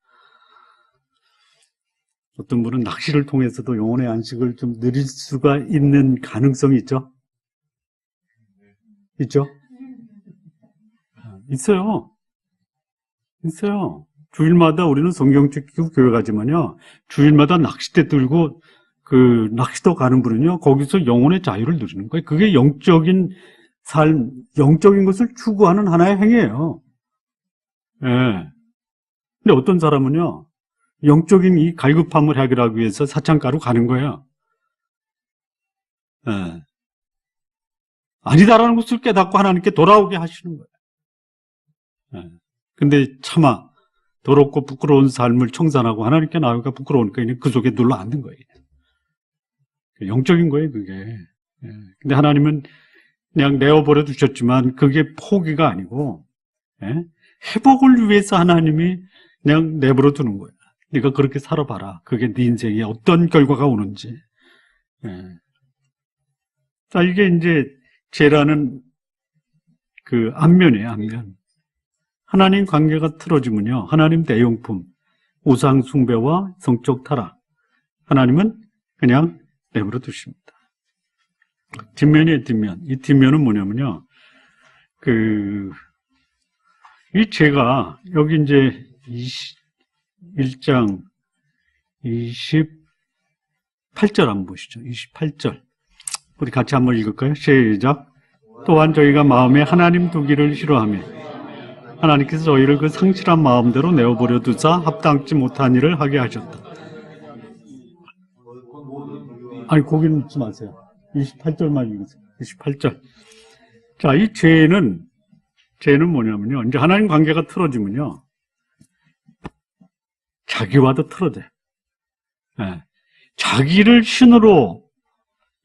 어떤 분은 낚시를 통해서도 영혼의 안식을 좀 누릴 수가 있는 가능성이 있죠? 있죠? 있어요. 있어요. 주일마다 우리는 성경책 끼고 교회 가지만요, 주일마다 낚싯대 들고 그 낚시터 가는 분은요, 거기서 영혼의 자유를 누리는 거예요. 그게 영적인 삶, 영적인 것을 추구하는 하나의 행위예요. 예. 근데 어떤 사람은요, 영적인 이 갈급함을 해결하기 위해서 사창가로 가는 거예요. 예. 아니다라는 것을 깨닫고 하나님께 돌아오게 하시는 거예요. 예. 근데 차마 더럽고 부끄러운 삶을 청산하고 하나님께 나오기가 부끄러우니까 그냥 그 속에 눌러 앉는 거예요. 영적인 거예요, 그게. 예. 근데 하나님은 그냥 내어버려 두셨지만 그게 포기가 아니고, 예? 회복을 위해서 하나님이 그냥 내버려 두는 거예요. 네가 그렇게 살아봐라. 그게 네 인생에 어떤 결과가 오는지. 예. 자, 이게 이제 죄라는 그 앞면이에요, 앞면. 하나님 관계가 틀어지면요, 하나님 대용품, 우상 숭배와 성적 타락, 하나님은 그냥 내버려 두십니다. 뒷면이에요, 뒷면. 이 뒷면은 뭐냐면요, 이 죄가 여기 이제 1장 28절 한번 보시죠. 28절. 우리 같이 한번 읽을까요? 시작. 또한 저희가 마음에 하나님 두기를 싫어하며 하나님께서 저희를 그 상실한 마음대로 내어버려 두사 합당치 못한 일을 하게 하셨다. 아니, 거기는 읽지 마세요. 28절만 읽으세요. 28절. 자, 이 죄는 뭐냐면요, 이제 하나님 관계가 틀어지면요, 자기와도 틀어져요. 예. 자기를 신으로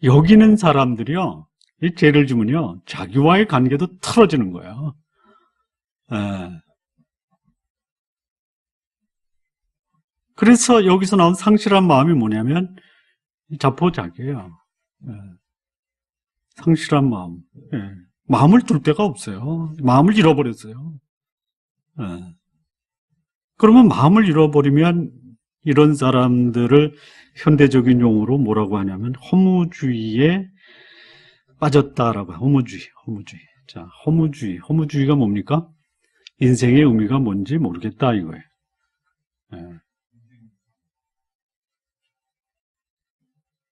여기는 사람들이요, 이 죄를 지면요, 자기와의 관계도 틀어지는 거예요. 예. 그래서 여기서 나온 상실한 마음이 뭐냐면 자포자기예요. 예. 상실한 마음. 예. 마음을 둘 데가 없어요. 마음을 잃어버렸어요. 예. 그러면 마음을 잃어버리면 이런 사람들을 현대적인 용어로 뭐라고 하냐면 허무주의에 빠졌다라고. 허무주의. 자, 허무주의가 뭡니까? 인생의 의미가 뭔지 모르겠다 이거예요. 예.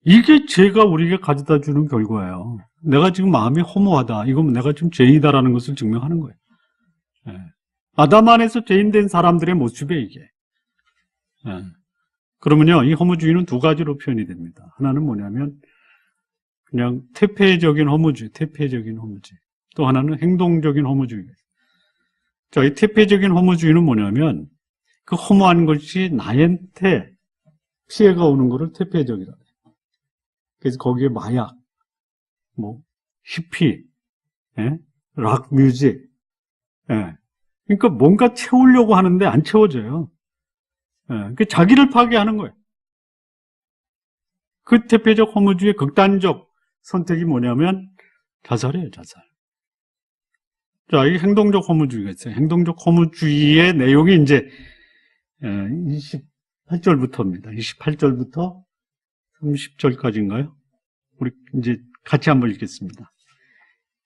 이게 죄가 우리에게 가져다 주는 결과예요. 내가 지금 마음이 허무하다. 이건 내가 지금 죄인이다라는 것을 증명하는 거예요. 예. 아담 안에서 죄인된 사람들의 모습이에요, 이게. 예. 그러면요, 이 허무주의는 두 가지로 표현이 됩니다. 하나는 뭐냐면, 그냥 퇴폐적인 허무주의. 또 하나는 행동적인 허무주의. 자, 이 퇴폐적인 허무주의는 뭐냐면, 그 허무한 것이 나한테 피해가 오는 것을 퇴폐적이라 해요. 그래서 거기에 마약, 뭐, 히피, 예? 락 뮤직, 예. 그러니까 뭔가 채우려고 하는데 안 채워져요. 예. 그 자기를 파괴하는 거예요. 그 퇴폐적 허무주의의 극단적 선택이 뭐냐면 자살이에요, 자살. 자, 이 행동적 허무주의가 있어요. 행동적 허무주의의 내용이 이제 28절부터입니다. 28절부터 30절까지인가요? 우리 이제 같이 한번 읽겠습니다.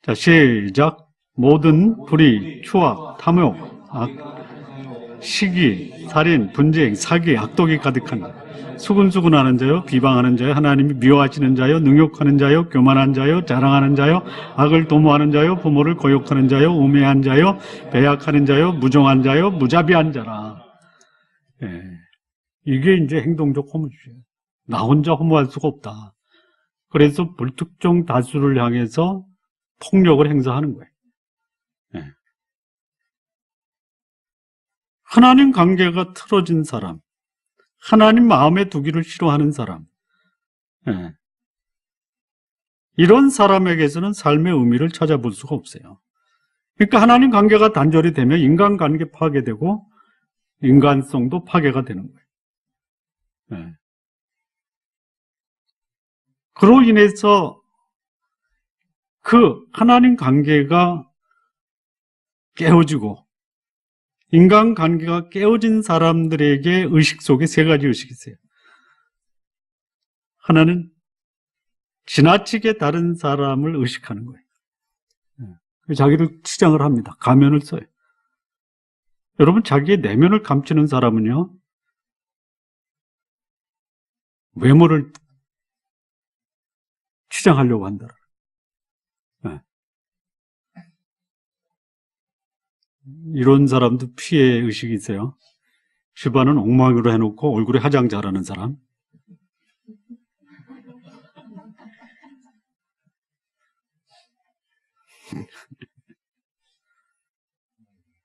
자, 시작. 모든 불의, 추악, 탐욕, 시기, 살인, 분쟁, 사기, 악독이 가득한 자, 수근수근하는 자요, 비방하는 자요, 하나님이 미워하시는 자요, 능욕하는 자요, 교만한 자요, 자랑하는 자요, 악을 도모하는 자요, 부모를 거욕하는 자요, 우매한 자요, 배약하는 자요, 무정한 자요, 무자비한 자라. 예. 이게 이제 행동적 허무주의예요. 나 혼자 허무할 수가 없다. 그래서 불특정 다수를 향해서 폭력을 행사하는 거예요. 예. 하나님 관계가 틀어진 사람, 하나님 마음에 두기를 싫어하는 사람, 예. 이런 사람에게서는 삶의 의미를 찾아볼 수가 없어요. 그러니까 하나님 관계가 단절이 되면 인간관계 파괴되고 인간성도 파괴가 되는 거예요. 예. 그로 인해서 그 하나님 관계가 깨어지고 인간관계가 깨어진 사람들에게 의식 속에 세 가지 의식이 있어요. 하나는 지나치게 다른 사람을 의식하는 거예요. 자기를 치장을 합니다. 가면을 써요. 여러분, 자기의 내면을 감추는 사람은요, 외모를 치장하려고 한다. 이런 사람도 피해 의식이 있어요. 집안은 엉망으로 해놓고 얼굴에 화장 잘하는 사람.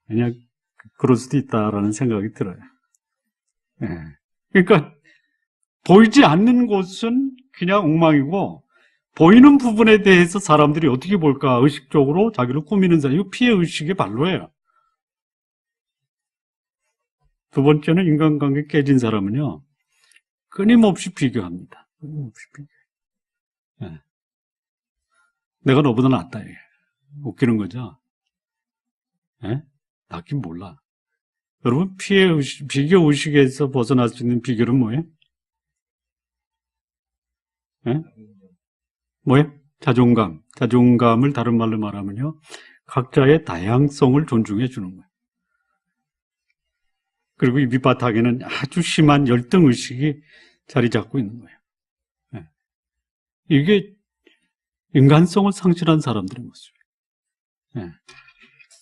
그냥 그럴 수도 있다라는 생각이 들어요. 예. 그러니까 보이지 않는 곳은 그냥 엉망이고 보이는 부분에 대해서 사람들이 어떻게 볼까 의식적으로 자기를 꾸미는 사람. 이거 피해 의식의 발로예요. 두 번째는 인간관계 깨진 사람은요, 끊임없이 비교합니다. 끊임없이 비교. 예. 내가 너보다 낫다. 이게. 웃기는 거죠. 예? 낫긴 몰라. 여러분, 피해 의식, 비교 의식에서 벗어날 수 있는 비결은 뭐예요? 예? 뭐예요? 자존감. 자존감을 다른 말로 말하면요, 각자의 다양성을 존중해 주는 거예요. 그리고 이 밑바닥에는 아주 심한 열등의식이 자리 잡고 있는 거예요. 예. 이게 인간성을 상실한 사람들의 모습이에요. 예.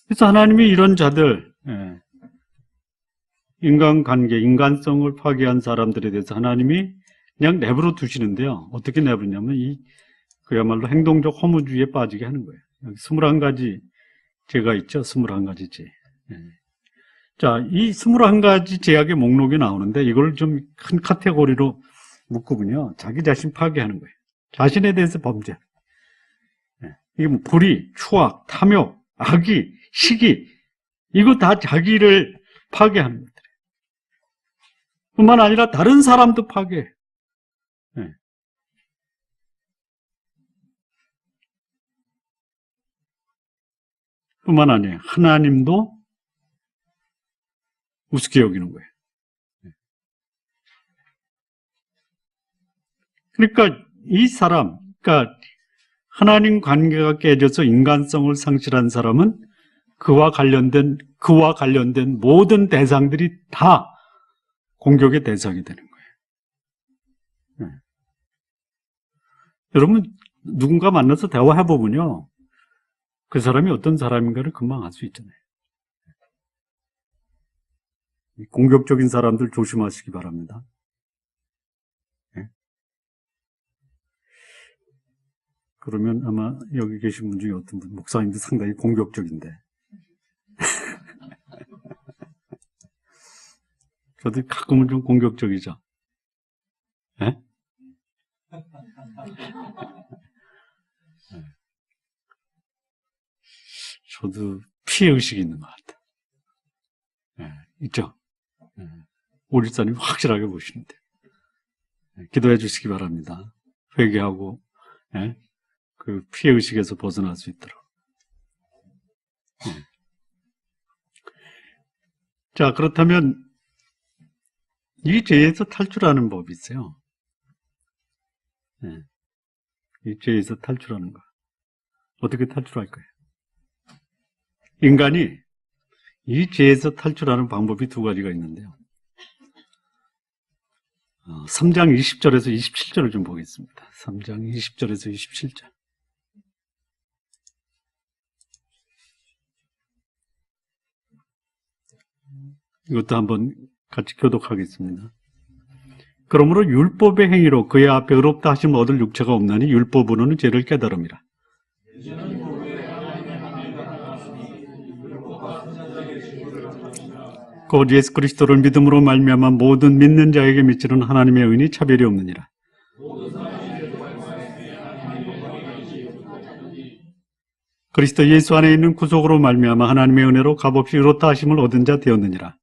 그래서 하나님이 이런 자들, 예. 인간관계, 인간성을 파괴한 사람들에 대해서 하나님이 그냥 내버려 두시는데요. 어떻게 내버리냐면 그야말로 행동적 허무주의에 빠지게 하는 거예요. 여기 21가지 죄가 있죠. 21가지 죄. 예. 자, 이 21가지 죄악의 목록이 나오는데 이걸 좀 큰 카테고리로 묶으면요. 자기 자신 파괴하는 거예요. 자신에 대해서 범죄. 예. 이게 뭐 불의, 추악, 탐욕, 악의, 시기, 이거 다 자기를 파괴하는 것들이에요. 뿐만 아니라 다른 사람도 파괴해요. 예. 뿐만 아니라 하나님도 우습게 여기는 거예요. 그러니까 이 사람, 그러니까 하나님 관계가 깨져서 인간성을 상실한 사람은 그와 관련된 모든 대상들이 다 공격의 대상이 되는 거예요. 여러분, 누군가 만나서 대화해보면요, 그 사람이 어떤 사람인가를 금방 알 수 있잖아요. 공격적인 사람들 조심하시기 바랍니다. 그러면 아마 여기 계신 분 중에 어떤 분, 목사님도 상당히 공격적인데. 저도 가끔은 좀 공격적이죠. 예? 저도 피해의식이 있는 것 같아요. 있죠? 우리 집사님 확실하게 보시는데. 기도해 주시기 바랍니다. 회개하고, 그 피해의식에서 벗어날 수 있도록. 자, 그렇다면 이 죄에서 탈출하는 법이 있어요. 이 죄에서 탈출하는 거. 어떻게 탈출할 거예요? 인간이 이 죄에서 탈출하는 방법이 두 가지가 있는데요. 3장 20절에서 27절을 좀 보겠습니다. 3장 20절에서 27절. 이것도 한번 같이 교독하겠습니다. 그러므로 율법의 행위로 그의 앞에 의롭다 하심을 얻을 육체가 없나니 율법으로는 죄를 깨달음이라. 곧 예수 그리스도를 믿음으로 말미암아 모든 믿는 자에게 미치는 하나님의 의인이 차별이 없느니라. 그리스도 예수 안에 있는 구속으로 말미암아 하나님의 은혜로 값없이 의롭다 하심을 얻은 자 되었느니라.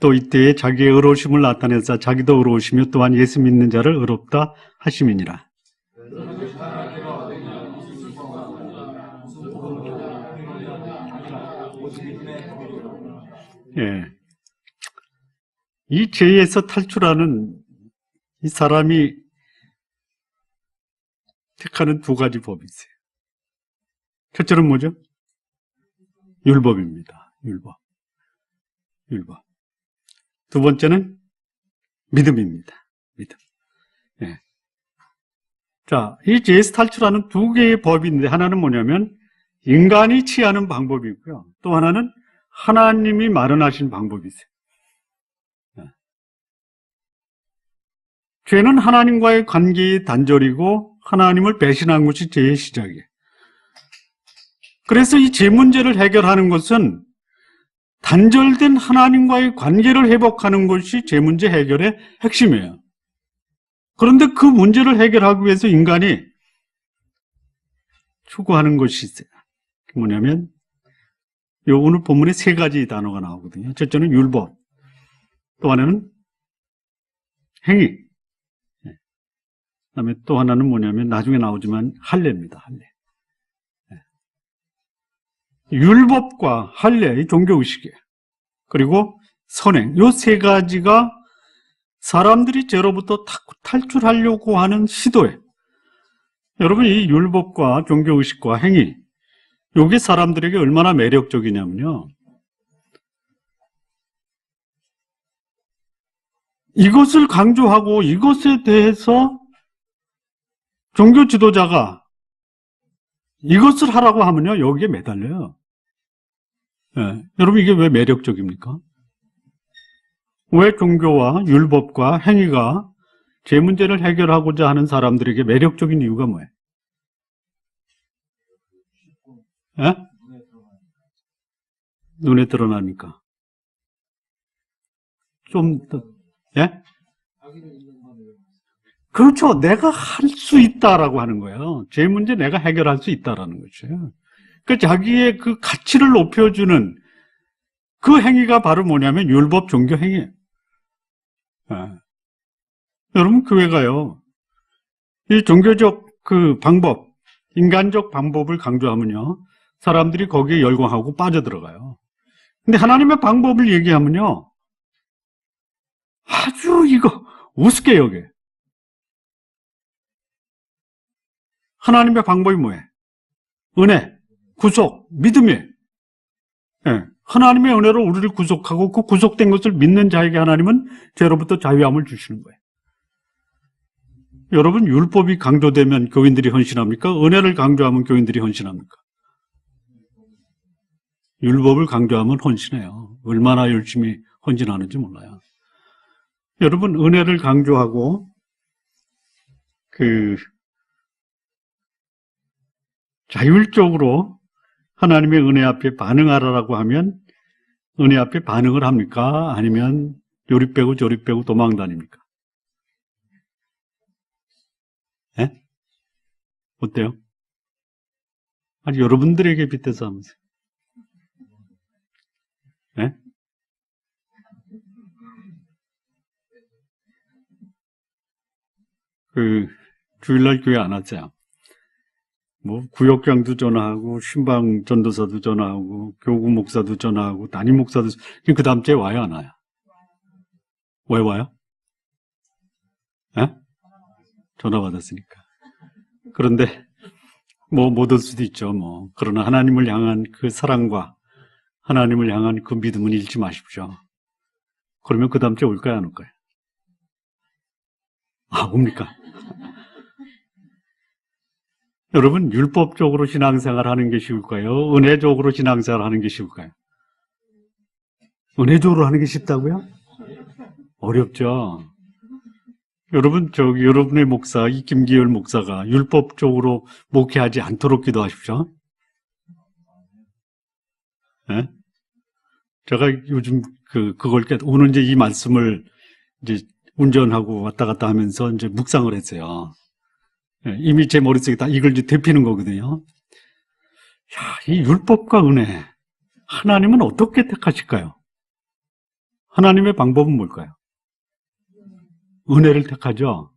또 이때에 자기의 의로우심을 나타내사 자기도 의로우시며 또한 예수 믿는 자를 의롭다 하심이니라. 이 죄에서 탈출하는 이 사람이 택하는 두 가지 법이 있어요. 첫째는 뭐죠? 율법입니다. 율법. 두 번째는 믿음입니다. 믿음. 자, 이 죄에서 탈출하는 두 개의 법이 있는데 하나는 뭐냐면 인간이 취하는 방법이 있고요. 또 하나는 하나님이 마련하신 방법이 있어요. 죄는 하나님과의 관계의 단절이고 하나님을 배신한 것이 죄의 시작이에요. 그래서 이 죄 문제를 해결하는 것은 단절된 하나님과의 관계를 회복하는 것이 죄 문제 해결의 핵심이에요. 그런데 그 문제를 해결하기 위해서 인간이 추구하는 것이 있어요. 뭐냐면 오늘 본문에 세 가지 단어가 나오거든요. 첫째는 율법, 또 하나는 행위, 그다음에 또 하나는 뭐냐면 나중에 나오지만 할례입니다. 할례. 율법과 할례, 이 종교의식이에요. 그리고 선행, 이 세 가지가 사람들이 죄로부터 탈출하려고 하는 시도예요. 여러분, 이 율법과 종교의식과 행위, 이게 사람들에게 얼마나 매력적이냐면요. 이것을 강조하고 이것에 대해서 종교 지도자가 이것을 하라고 하면요, 여기에 매달려요. 여러분, 이게 왜 매력적입니까? 왜 종교와 율법과 행위가 죄 문제를 해결하고자 하는 사람들에게 매력적인 이유가 뭐예요? 눈에 드러나니까. 좀 더, 그렇죠. 내가 할 수 있다라고 하는 거예요. 죄 문제 내가 해결할 수 있다라는 거죠. 그 자기의 그 가치를 높여주는 그 행위가 바로 뭐냐면 율법 종교 행위예요. 여러분, 교회 가요. 이 종교적 그 방법, 인간적 방법을 강조하면요, 사람들이 거기에 열광하고 빠져들어가요. 근데 하나님의 방법을 얘기하면요, 아주 이거 우습게 여겨요. 하나님의 방법이 뭐예요? 은혜, 구속, 믿음이에요. 예. 하나님의 은혜로 우리를 구속하고 그 구속된 것을 믿는 자에게 하나님은 죄로부터 자유함을 주시는 거예요. 여러분, 율법이 강조되면 교인들이 헌신합니까? 은혜를 강조하면 교인들이 헌신합니까? 율법을 강조하면 헌신해요. 얼마나 열심히 헌신하는지 몰라요. 여러분, 은혜를 강조하고 자율적으로 하나님의 은혜 앞에 반응하라고 하면 은혜 앞에 반응을 합니까? 아니면 요리 빼고 저리 빼고 도망 다닙니까? 예? 어때요? 아니, 여러분들에게 빗대서 하면서. 예? 주일날 교회 안 왔어요. 뭐, 구역장도 전화하고, 신방 전도사도 전화하고, 교구 목사도 전화하고, 담임 목사도, 그 다음 주에 와요, 안 와요? 왜 와요? 예? 전화 받았으니까. 그런데, 뭐, 못 올 수도 있죠, 뭐. 그러나 하나님을 향한 그 사랑과 하나님을 향한 그 믿음은 잃지 마십시오. 그러면 그 다음 주에 올까요, 안 올까요? 아, 옵니까? 여러분, 율법적으로 신앙생활 하는 게 쉬울까요? 은혜적으로 신앙생활 하는 게 쉬울까요? 은혜적으로 하는 게 쉽다고요? 어렵죠. 여러분, 여러분의 목사, 이 김기열 목사가 율법적으로 목회하지 않도록 기도하십시오. 네? 제가 요즘 그걸 오늘 이제 이 말씀을 이제 운전하고 왔다 갔다 하면서 이제 묵상을 했어요. 네, 이미 제 머릿속에 다 이걸 이제 대피는 거거든요. 야, 이 율법과 은혜, 하나님은 어떻게 택하실까요? 하나님의 방법은 뭘까요? 은혜를 택하죠.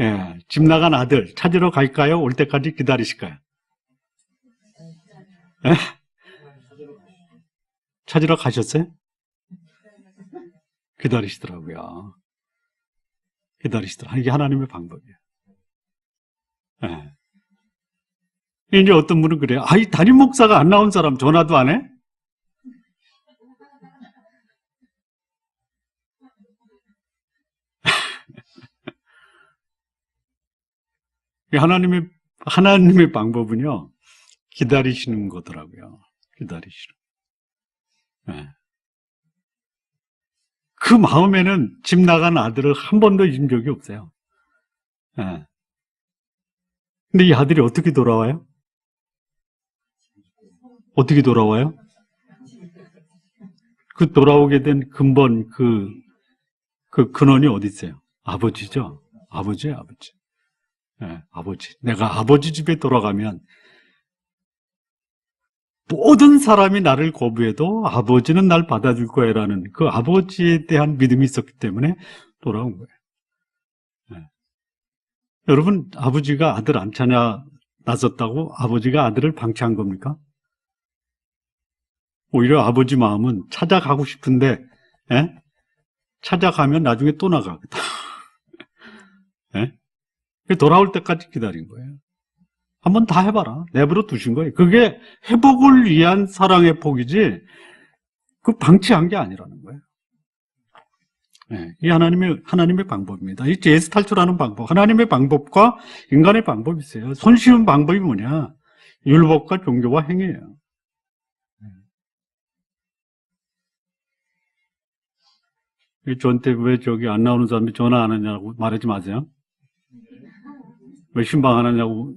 예, 집 나간 아들 찾으러 갈까요? 올 때까지 기다리실까요? 예? 찾으러 가셨어요? 기다리시더라고요. 기다리시더라고요. 이게 하나님의 방법이에요. 예. 이제 어떤 분은 그래요. 아, 이 담임 목사가 안 나온 사람 전화도 안 해? 하나님의 방법은요, 기다리시는 거더라고요. 기다리시는. 예. 그 마음에는 집 나간 아들을 한 번도 잊은 적이 없어요. 예. 근데 이 아들이 어떻게 돌아와요? 어떻게 돌아와요? 그 돌아오게 된 근본, 그 근원이 어디 있어요? 아버지죠? 아버지예요, 아버지. 예, 아버지. 내가 아버지 집에 돌아가면 모든 사람이 나를 거부해도 아버지는 날 받아줄 거야라는 그 아버지에 대한 믿음이 있었기 때문에 돌아온 거예요. 예. 여러분, 아버지가 아들 안 찾아 나섰다고 아버지가 아들을 방치한 겁니까? 오히려 아버지 마음은 찾아가고 싶은데, 예? 찾아가면 나중에 또 나가거든. 예? 돌아올 때까지 기다린 거예요. 한번 다 해봐라. 내버려 두신 거예요. 그게 회복을 위한 사랑의 폭이지, 그 방치한 게 아니라는 거예요. 예, 이 하나님의 방법입니다. 이 죄에서 탈출하는 방법, 하나님의 방법과 인간의 방법이 있어요. 손쉬운 방법이 뭐냐? 율법과 종교와 행위예요. 저한테 왜 저기 안 나오는 사람이 전화 안 하냐고 말하지 마세요. 왜 신방 안 하냐고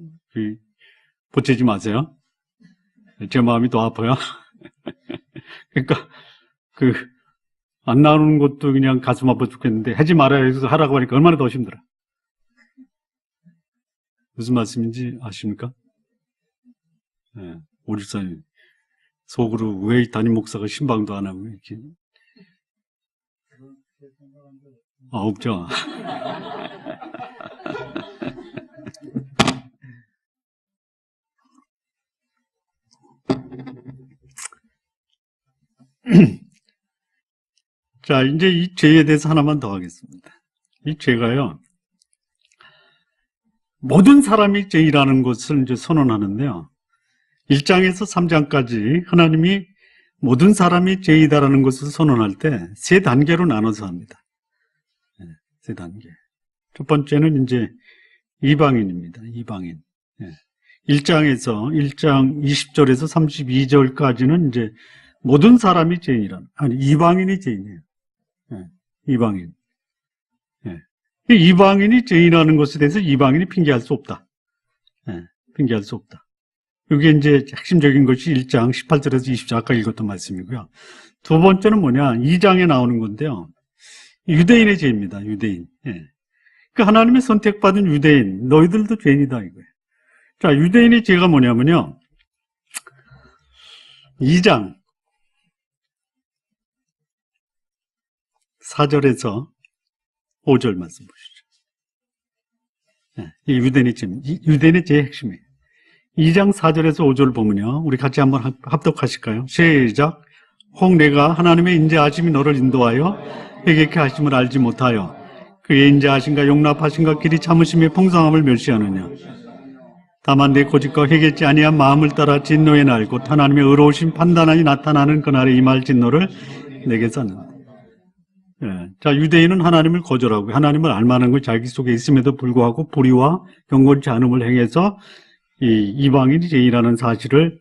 보채지 마세요. 제 마음이 더 아파요. 그러니까 안 나오는 것도 그냥 가슴 아파 죽겠는데 하지 말아야 해서 하라고 하니까 얼마나 더 힘들어. 무슨 말씀인지 아십니까? 네, 오집사님 속으로 왜 담임 목사가 신방도 안 하고 이렇게. 없죠. 자, 이제 이 죄에 대해서 하나만 더 하겠습니다. 이 죄가요, 모든 사람이 죄라는 것을 이제 선언하는데요. 1장에서 3장까지 하나님이 모든 사람이 죄이다라는 것을 선언할 때 세 단계로 나눠서 합니다. 세 단계. 첫 번째는 이제 이방인입니다. 이방인. 1장 20절에서 32절까지는 이제 모든 사람이 죄인이라는, 아니, 이방인이 죄인이에요. 이방인. 이방인이 죄인이라는 것에 대해서 이방인이 핑계할 수 없다. 핑계할 수 없다. 이게 이제 핵심적인 것이 1장 18절에서 20절 아까 읽었던 말씀이고요. 두 번째는 뭐냐? 2장에 나오는 건데요. 유대인의 죄입니다. 유대인. 그 하나님의 선택받은 유대인, 너희들도 죄인이다 이거예요. 자, 유대인의 죄가 뭐냐면요. 2장 4절에서 5절 말씀 보시죠. 이 유대인의 죄, 유대인의 죄의 핵심이에요. 2장 4절에서 5절 보면요. 우리 같이 한번 합독하실까요? 시작. 혹 내가 하나님의 인자하심이 너를 인도하여 회개케 하심을 알지 못하여 그의 인자하심과 용납하심과 길이 참으심의 풍성함을 멸시하느냐. 다만 내 고집과 회개치 아니한 마음을 따라 진노의 날 곧 하나님의 의로우신 판단하니 나타나는 그날에 임할 진노를 내게 쌓는다. 자, 유대인은 하나님을 거절하고 하나님을 알만한 것 자기 속에 있음에도 불구하고 불의와 경건치 않음을 행해서 이 이방인이 죄인이라는 사실을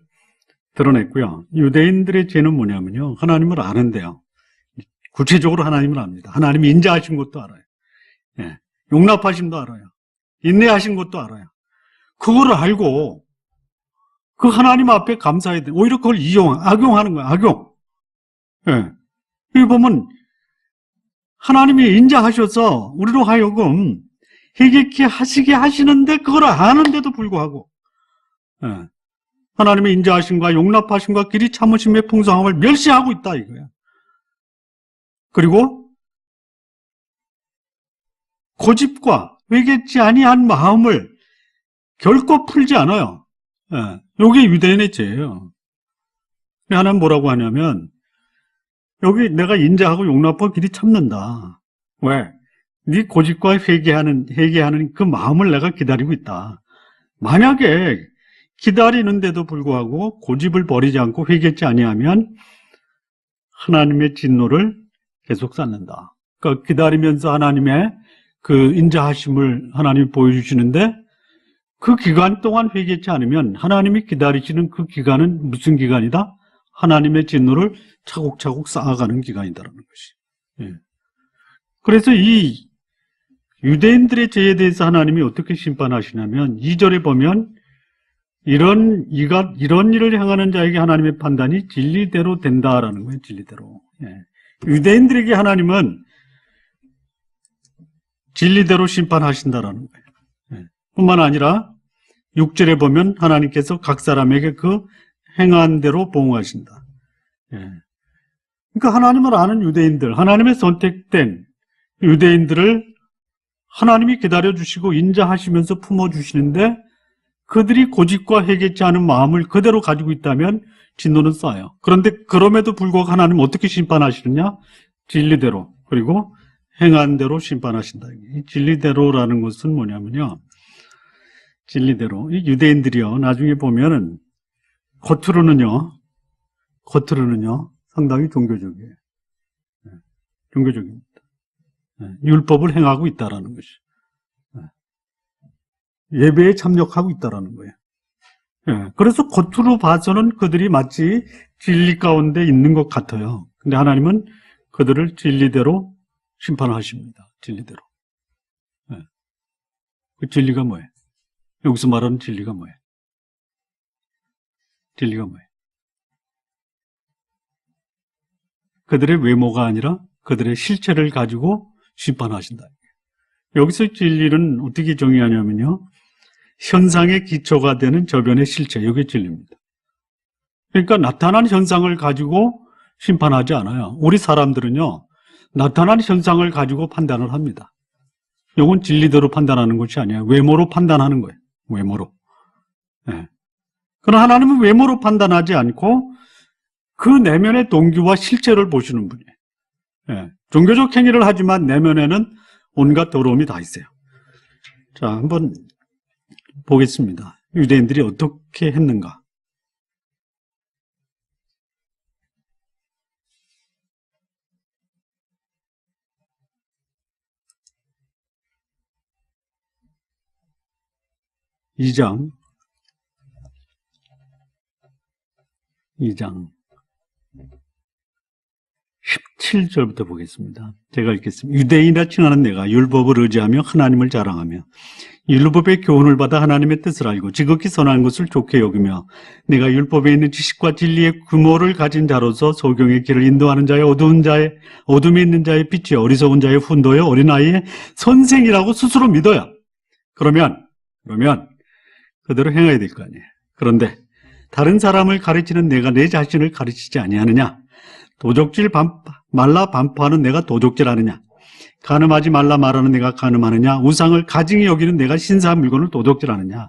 드러냈고요. 유대인들의 죄는 뭐냐면요. 하나님을 아는데요. 구체적으로 하나님을 압니다. 하나님이 인자하신 것도 알아요. 용납하심도 알아요. 인내하신 것도 알아요. 그거를 알고 그 하나님 앞에 감사해야 돼. 오히려 그걸 악용하는 거야. 악용. 여기 보면 하나님이 인자하셔서 우리로 하여금 회개케 하시게 하시는데 그걸 아는데도 불구하고 하나님의 인자하심과 용납하심과 길이 참으심의 풍성함을 멸시하고 있다 이거야. 그리고 고집과 회개치 아니한 마음을 결코 풀지 않아요. 이게 유대인의 죄예요. 하나님 뭐라고 하냐면 여기 내가 인자하고 용납하고 길이 참는다. 왜? 네 고집과 회개하는 그 마음을 내가 기다리고 있다. 만약에 기다리는데도 불구하고 고집을 버리지 않고 회개치 아니하면 하나님의 진노를 계속 쌓는다. 그러니까 기다리면서 하나님의 그 인자하심을 하나님이 보여주시는데 그 기간 동안 회개치 않으면 하나님이 기다리시는 그 기간은 무슨 기간이다? 하나님의 진노를 차곡차곡 쌓아가는 기간이다라는 것이. 그래서 이 유대인들의 죄에 대해서 하나님이 어떻게 심판하시냐면 2절에 보면 이런 일을 행하는 자에게 하나님의 판단이 진리대로 된다라는 거예요. 진리대로. 유대인들에게 하나님은 진리대로 심판하신다라는 거예요. 뿐만 아니라 6절에 보면 하나님께서 각 사람에게 그 행한 대로 보응하신다. 그러니까 하나님을 아는 유대인들, 하나님의 선택된 유대인들을 하나님이 기다려주시고 인자하시면서 품어주시는데 그들이 고집과 회개치 않은 마음을 그대로 가지고 있다면 진노는 쌓여요. 그런데 그럼에도 불구하고 하나님은 어떻게 심판하시느냐? 진리대로, 그리고 행한 대로 심판하신다. 이 진리대로라는 것은 뭐냐면요. 진리대로. 이 유대인들이요. 나중에 보면은 겉으로는요. 상당히 종교적이에요. 종교적입니다. 율법을 행하고 있다라는 것이. 예배에 참여하고 있다라는 거예요. 그래서 겉으로 봐서는 그들이 마치 진리 가운데 있는 것 같아요. 근데 하나님은 그들을 진리대로 심판하십니다. 진리대로. 그 진리가 뭐예요? 여기서 말하는 진리가 뭐예요? 진리가 뭐예요? 그들의 외모가 아니라 그들의 실체를 가지고 심판하신다. 여기서 진리는 어떻게 정의하냐면요. 현상의 기초가 되는 저변의 실체, 이게 진리입니다. 그러니까 나타난 현상을 가지고 심판하지 않아요. 우리 사람들은요, 나타난 현상을 가지고 판단을 합니다. 이건 진리대로 판단하는 것이 아니에요. 외모로 판단하는 거예요. 외모로. 예. 그러나 하나님은 외모로 판단하지 않고 그 내면의 동기와 실체를 보시는 분이에요. 예. 종교적 행위를 하지만 내면에는 온갖 더러움이 다 있어요. 자, 한번 보겠습니다. 유대인들이 어떻게 했는가. 2장 17절부터 보겠습니다. 제가 읽겠습니다. 유대인이라 칭하는 내가 율법을 의지하며 하나님을 자랑하며 율법의 교훈을 받아 하나님의 뜻을 알고 지극히 선한 것을 좋게 여기며 내가 율법에 있는 지식과 진리의 규모를 가진 자로서 소경의 길을 인도하는 자의 어둠에 있는 자의 빛이 어리석은 자의 훈도여 어린아이의 선생이라고 스스로 믿어야 그러면 그대로 행해야 될 거 아니에요. 그런데 다른 사람을 가르치는 내가 내 자신을 가르치지 아니하느냐? 도적질 말라 반포하는 내가 도적질하느냐? 간음하지 말라 말하는 내가 간음하느냐? 우상을 가증히 여기는 내가 신사한 물건을 도적질하느냐?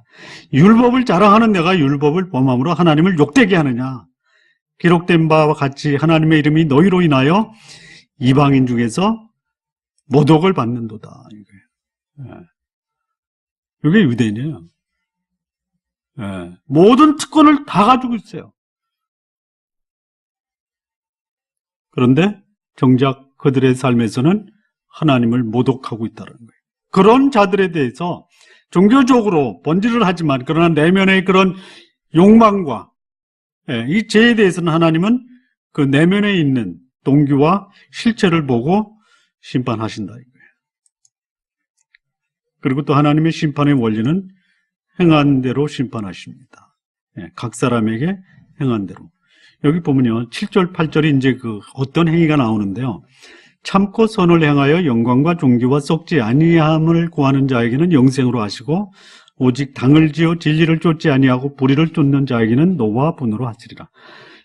율법을 자랑하는 내가 율법을 범함으로 하나님을 욕되게 하느냐? 기록된 바와 같이 하나님의 이름이 너희로 인하여 이방인 중에서 모독을 받는도다. 이게 유대인이에요. 예, 모든 특권을 다 가지고 있어요. 그런데 정작 그들의 삶에서는 하나님을 모독하고 있다는 거예요. 그런 자들에 대해서 종교적으로 번지를 하지만 그러나 내면의 그런 욕망과 이 죄에 대해서는 하나님은 그 내면에 있는 동기와 실체를 보고 심판하신다 이거예요. 그리고 또 하나님의 심판의 원리는 행한 대로 심판하십니다. 각 사람에게 행한 대로. 여기 보면요. 7절, 8절이 이제 그 어떤 행위가 나오는데요. 참고 선을 행하여 영광과 존귀와 썩지 아니함을 구하는 자에게는 영생으로 하시고 오직 당을 지어 진리를 쫓지 아니하고 불의를 쫓는 자에게는 노와 분으로 하시리라.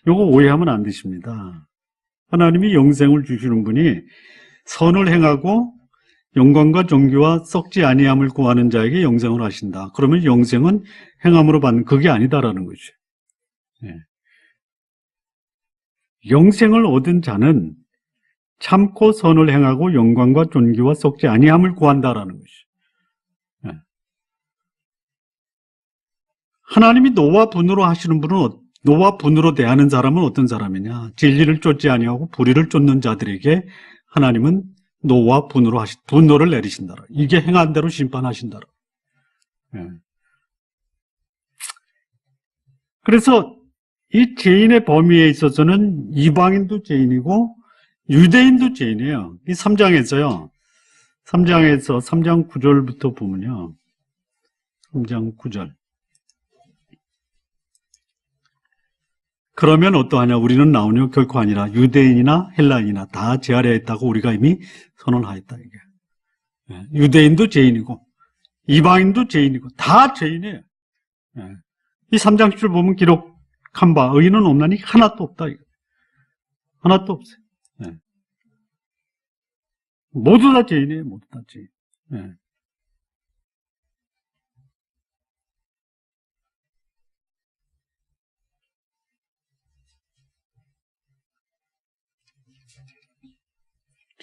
요거 오해하면 안 되십니다. 하나님이 영생을 주시는 분이 선을 행하고 영광과 존귀와 썩지 아니함을 구하는 자에게 영생을 하신다. 그러면 영생은 행함으로 받는 그게 아니다라는 거죠. 예. 영생을 얻은 자는 참고 선을 행하고 영광과 존귀와 썩지 아니함을 구한다라는 것이죠. 예. 하나님이 노와 분으로 하시는 분은 노와 분으로 대하는 사람은 어떤 사람이냐? 진리를 쫓지 아니하고 불의를 쫓는 자들에게 하나님은 노와 분노를 내리신다라. 이게 행한 대로 심판하신다라. 예. 그래서 이 죄인의 범위에 있어서는 이방인도 죄인이고 유대인도 죄인이에요. 이 3장에서요. 3장 9절부터 보면요. 3장 9절. 그러면 어떠하냐? 우리는 나오냐? 결코 아니라 유대인이나 헬라인이나 다 제 아래에 있다고 우리가 이미 선언하였다. 이게. 유대인도 죄인이고 이방인도 죄인이고 다 죄인이에요. 이 3장 10절 보면 기록한 바 의인은 없나니 하나도 없다. 이거. 하나도 없어요. 모두 다 죄인이에요. 모두 다 죄인.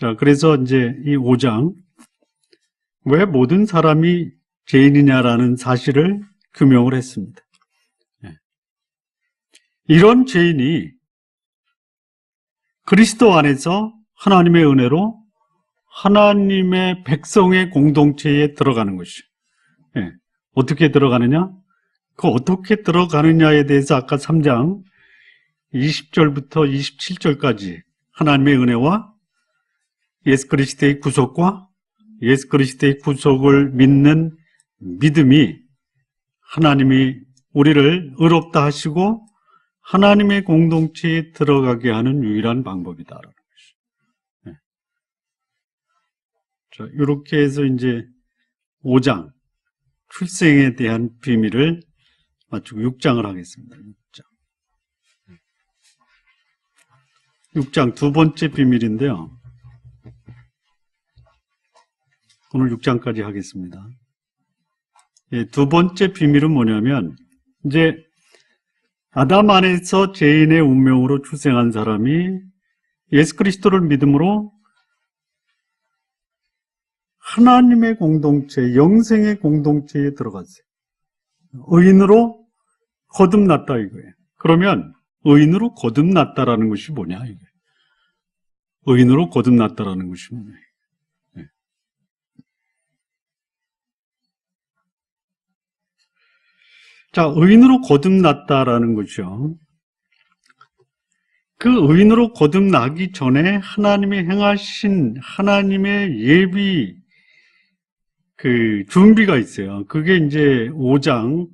자, 그래서 이제 이 5장, 왜 모든 사람이 죄인이냐라는 사실을 규명을 했습니다. 이런 죄인이 그리스도 안에서 하나님의 은혜로 하나님의 백성의 공동체에 들어가는 것이죠. 어떻게 들어가느냐? 그 어떻게 들어가느냐에 대해서 아까 3장 20절부터 27절까지 하나님의 은혜와 예수 그리스도의 구속과 예수 그리스도의 구속을 믿는 믿음이 하나님이 우리를 의롭다 하시고 하나님의 공동체에 들어가게 하는 유일한 방법이다라는 것이죠. 자, 이렇게 해서 이제 5장 출생에 대한 비밀을 마치고 6장을 하겠습니다. 6장. 6장 두 번째 비밀인데요. 오늘 6장까지 하겠습니다. 예, 두 번째 비밀은 뭐냐면, 이제 아담 안에서 죄인의 운명으로 출생한 사람이 예수 그리스도를 믿음으로 하나님의 공동체, 영생의 공동체에 들어갔어요. 의인으로 거듭났다 이거예요. 그러면 의인으로 거듭났다라는 것이 뭐냐 이거예요. 의인으로 거듭났다라는 것이 뭐냐. 네. 자, 의인으로 거듭났다라는 거죠. 그 의인으로 거듭나기 전에 하나님이 행하신 하나님의 예비 그 준비가 있어요. 그게 이제 5장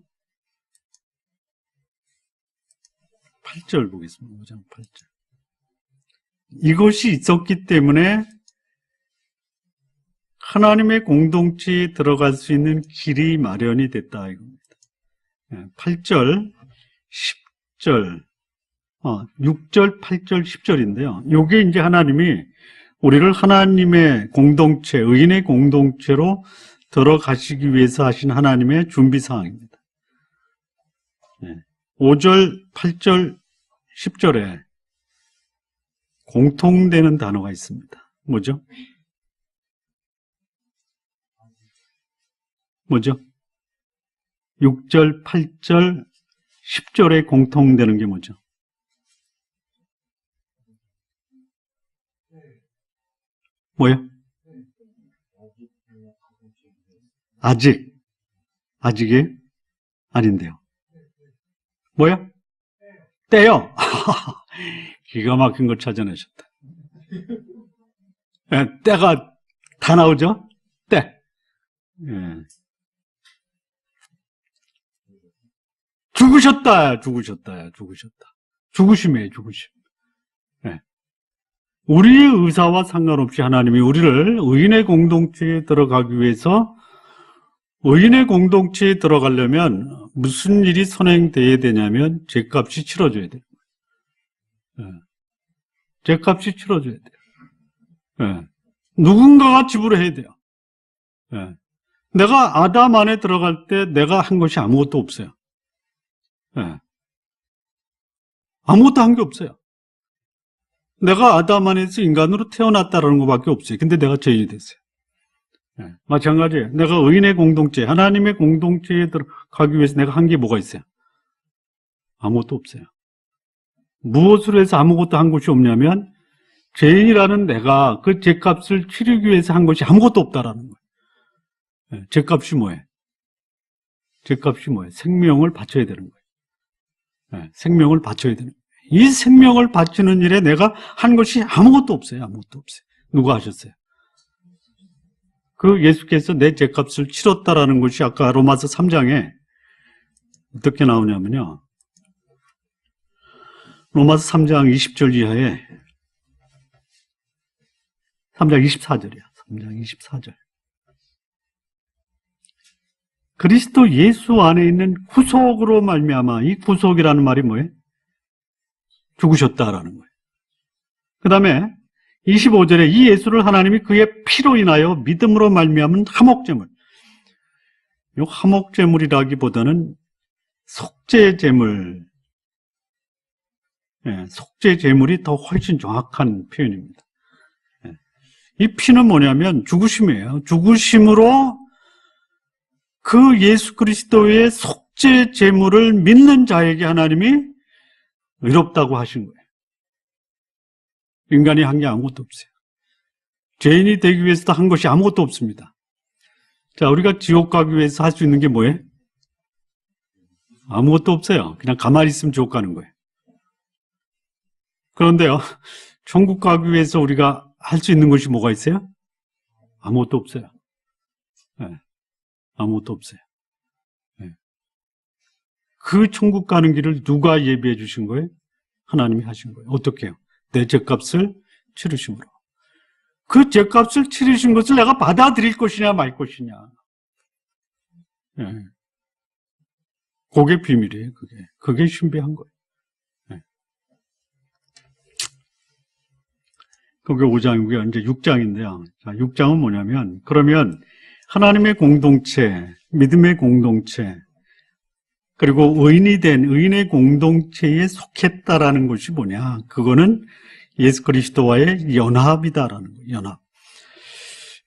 8절 보겠습니다. 5장 8절. 이것이 있었기 때문에 하나님의 공동체에 들어갈 수 있는 길이 마련이 됐다 이겁니다. 8절, 10절, 6절, 8절, 10절인데요. 이게 이제 하나님이 우리를 하나님의 공동체, 의인의 공동체로 들어가시기 위해서 하신 하나님의 준비 사항입니다. 5절, 8절, 10절에 공통되는 단어가 있습니다. 뭐죠? 뭐죠? 6절, 8절, 10절에 공통되는 게 뭐죠? 뭐요? 아직이 아닌데요. 뭐요? 때요. 기가 막힌 걸 찾아내셨다. 예, 때가 다 나오죠? 때. 예. 죽으셨다. 죽으심이에요, 죽으심. 예. 우리의 의사와 상관없이 하나님이 우리를 의인의 공동체에 들어가기 위해서 의인의 공동체에 들어가려면 무슨 일이 선행돼야 되냐면 죄값이 치러져야 돼요. 예. 죄값이 치러져야 돼요. 예. 누군가가 지불해야 돼요. 예. 내가 아담 안에 들어갈 때 내가 한 것이 아무것도 없어요. 예. 아무것도 한 게 없어요. 내가 아담 안에서 인간으로 태어났다라는 것밖에 없어요. 근데 내가 죄인이 됐어요. 예. 마찬가지예요. 내가 의인의 공동체, 하나님의 공동체에 들어가기 위해서 내가 한 게 뭐가 있어요? 아무것도 없어요. 무엇으로 해서 아무것도 한 것이 없냐면 죄인이라는 내가 그 죄값을 치르기 위해서 한 것이 아무것도 없다라는 거예요. 예. 죄값이 뭐예요? 죄값이 뭐예요? 생명을 바쳐야 되는 거예요. 예. 생명을 바쳐야 되는 거예요. 이 생명을 바치는 일에 내가 한 것이 아무것도 없어요. 아무것도 없어요. 누가 하셨어요? 그 예수께서 내 죄값을 치렀다라는 것이 아까 로마서 3장에 어떻게 나오냐면요. 로마서 3장 20절 이하에 3장 24절이야. 3장 24절. 그리스도 예수 안에 있는 구속으로 말미암아, 이 구속이라는 말이 뭐예요? 죽으셨다라는 거예요. 그 다음에 25절에 이 예수를 하나님이 그의 피로 인하여 믿음으로 말미암은 화목제물. 이 화목제물이라기보다는 속죄제물. 예, 속죄제물이 더 훨씬 정확한 표현입니다. 예. 이 피는 뭐냐면 죽으심이에요. 죽으심으로 그 예수 그리스도의 속죄제물을 믿는 자에게 하나님이 의롭다고 하신 거예요. 인간이 한 게 아무것도 없어요. 죄인이 되기 위해서도 한 것이 아무것도 없습니다. 자, 우리가 지옥 가기 위해서 할 수 있는 게 뭐예요? 아무것도 없어요. 그냥 가만히 있으면 지옥 가는 거예요. 그런데요, 천국 가기 위해서 우리가 할 수 있는 것이 뭐가 있어요? 아무것도 없어요. 네. 아무것도 없어요. 네. 그 천국 가는 길을 누가 예비해 주신 거예요? 하나님이 하신 거예요. 어떻게 해요? 내 죄값을 치르심으로. 그 죄값을 치르신 것을 내가 받아들일 것이냐 말 것이냐. 네. 그게 비밀이에요. 그게 신비한 거예요. 네. 그게 5장이고요. 이제 6장인데요. 자, 6장은 뭐냐면, 그러면 하나님의 공동체, 믿음의 공동체, 그리고 의인이 된 의인의 공동체에 속했다라는 것이 뭐냐? 그거는 예수 그리스도와의 연합이다라는 거예요. 연합.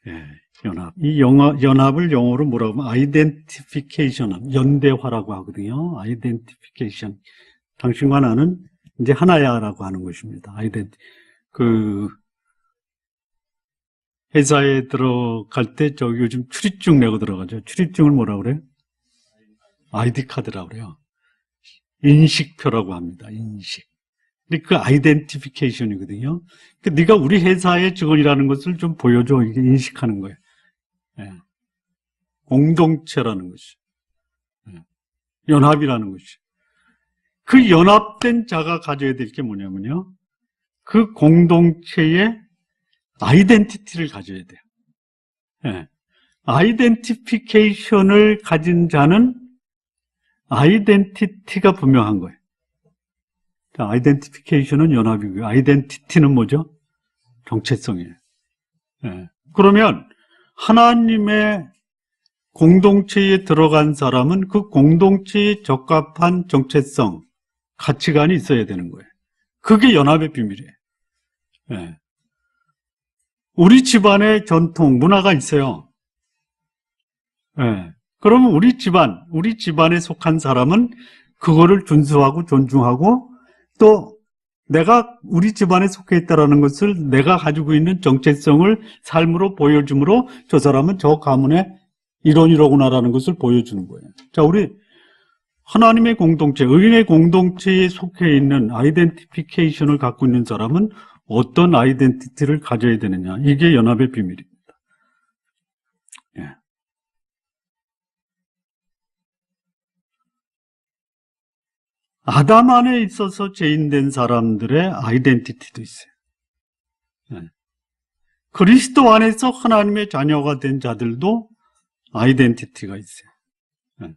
예, 연합. 이 연합을 영어로 뭐라고 하면 아이덴티피케이션, 연대화라고 하거든요. 아이덴티피케이션. 당신과 나는 이제 하나야라고 하는 것입니다. 회사에 들어갈 때 요즘 출입증 내고 들어가죠. 출입증을 뭐라고 그래요? 아이디 카드라고 그래요. 인식표라고 합니다. 인식. 근데 그 아이덴티피케이션이거든요. 그러니까 네가 우리 회사의 직원이라는 것을 좀 보여줘. 이게 인식하는 거예요. 예. 공동체라는 것이. 예. 연합이라는 것이. 그 연합된 자가 가져야 될 게 뭐냐면요. 그 공동체의 아이덴티티를 가져야 돼요. 예. 아이덴티피케이션을 가진 자는 아이덴티티가 분명한 거예요. 자, 아이덴티피케이션은 연합이고요. 아이덴티티는 뭐죠? 정체성이에요. 예. 그러면 하나님의 공동체에 들어간 사람은 그 공동체에 적합한 정체성, 가치관이 있어야 되는 거예요. 그게 연합의 비밀이에요. 예. 우리 집안의 전통, 문화가 있어요. 예. 그러면 우리 집안에 속한 사람은 그거를 준수하고 존중하고 또 내가 우리 집안에 속해 있다는 것을 내가 가지고 있는 정체성을 삶으로 보여줌으로 저 사람은 저 가문의 일원이로구나라는 것을 보여주는 거예요. 자, 우리 하나님의 공동체, 의인의 공동체에 속해 있는 아이덴티피케이션을 갖고 있는 사람은 어떤 아이덴티티를 가져야 되느냐. 이게 연합의 비밀입니다. 예. 아담 안에 있어서 죄인된 사람들의 아이덴티티도 있어요. 예. 그리스도 안에서 하나님의 자녀가 된 자들도 아이덴티티가 있어요. 예.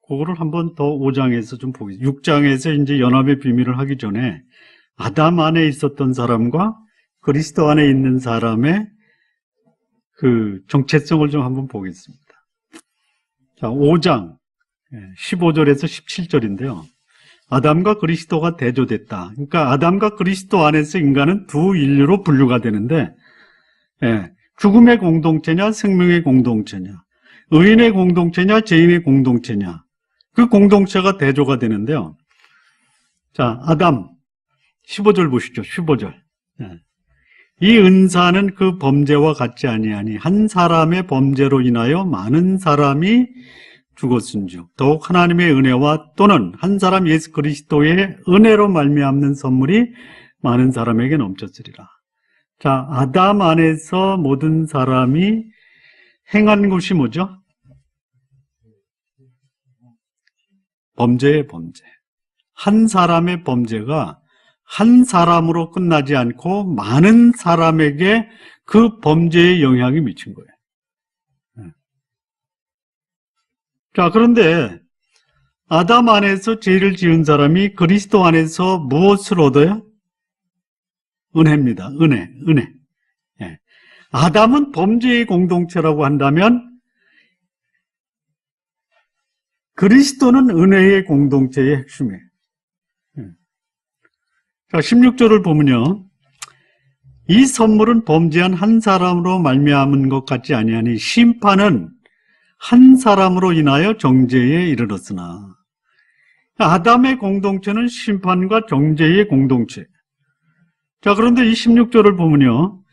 그거를 한번 더 5장에서 좀 보겠습니다. 6장에서 이제 연합의 비밀을 하기 전에 아담 안에 있었던 사람과 그리스도 안에 있는 사람의 그 정체성을 좀 한번 보겠습니다. 자, 5장 15절에서 17절인데요. 아담과 그리스도가 대조됐다. 그러니까 아담과 그리스도 안에서 인간은 두 인류로 분류가 되는데 죽음의 공동체냐 생명의 공동체냐, 의인의 공동체냐 죄인의 공동체냐, 그 공동체가 대조가 되는데요. 자, 아담 15절 보시죠. 15절. 이 은사는 그 범죄와 같지 아니하니 한 사람의 범죄로 인하여 많은 사람이 죽었은즉 더욱 하나님의 은혜와 또는 한 사람 예수 그리스도의 은혜로 말미암는 선물이 많은 사람에게 넘쳤으리라. 자, 아담 안에서 모든 사람이 행한 것이 뭐죠? 범죄의 범죄. 한 사람의 범죄가 한 사람으로 끝나지 않고 많은 사람에게 그 범죄의 영향이 미친 거예요. 자, 그런데 아담 안에서 죄를 지은 사람이 그리스도 안에서 무엇을 얻어요? 은혜입니다. 은혜. 아담은 범죄의 공동체라고 한다면 그리스도는 은혜의 공동체의 핵심이에요. 자, 16절을 보면요. 이 선물은 범죄한 한 사람으로 말미암은 것 같지 아니하니 심판은 한 사람으로 인하여 정죄에 이르렀으나. 아담의 공동체는 심판과 정죄의 공동체. 자, 그런데 이 16절을 보면요.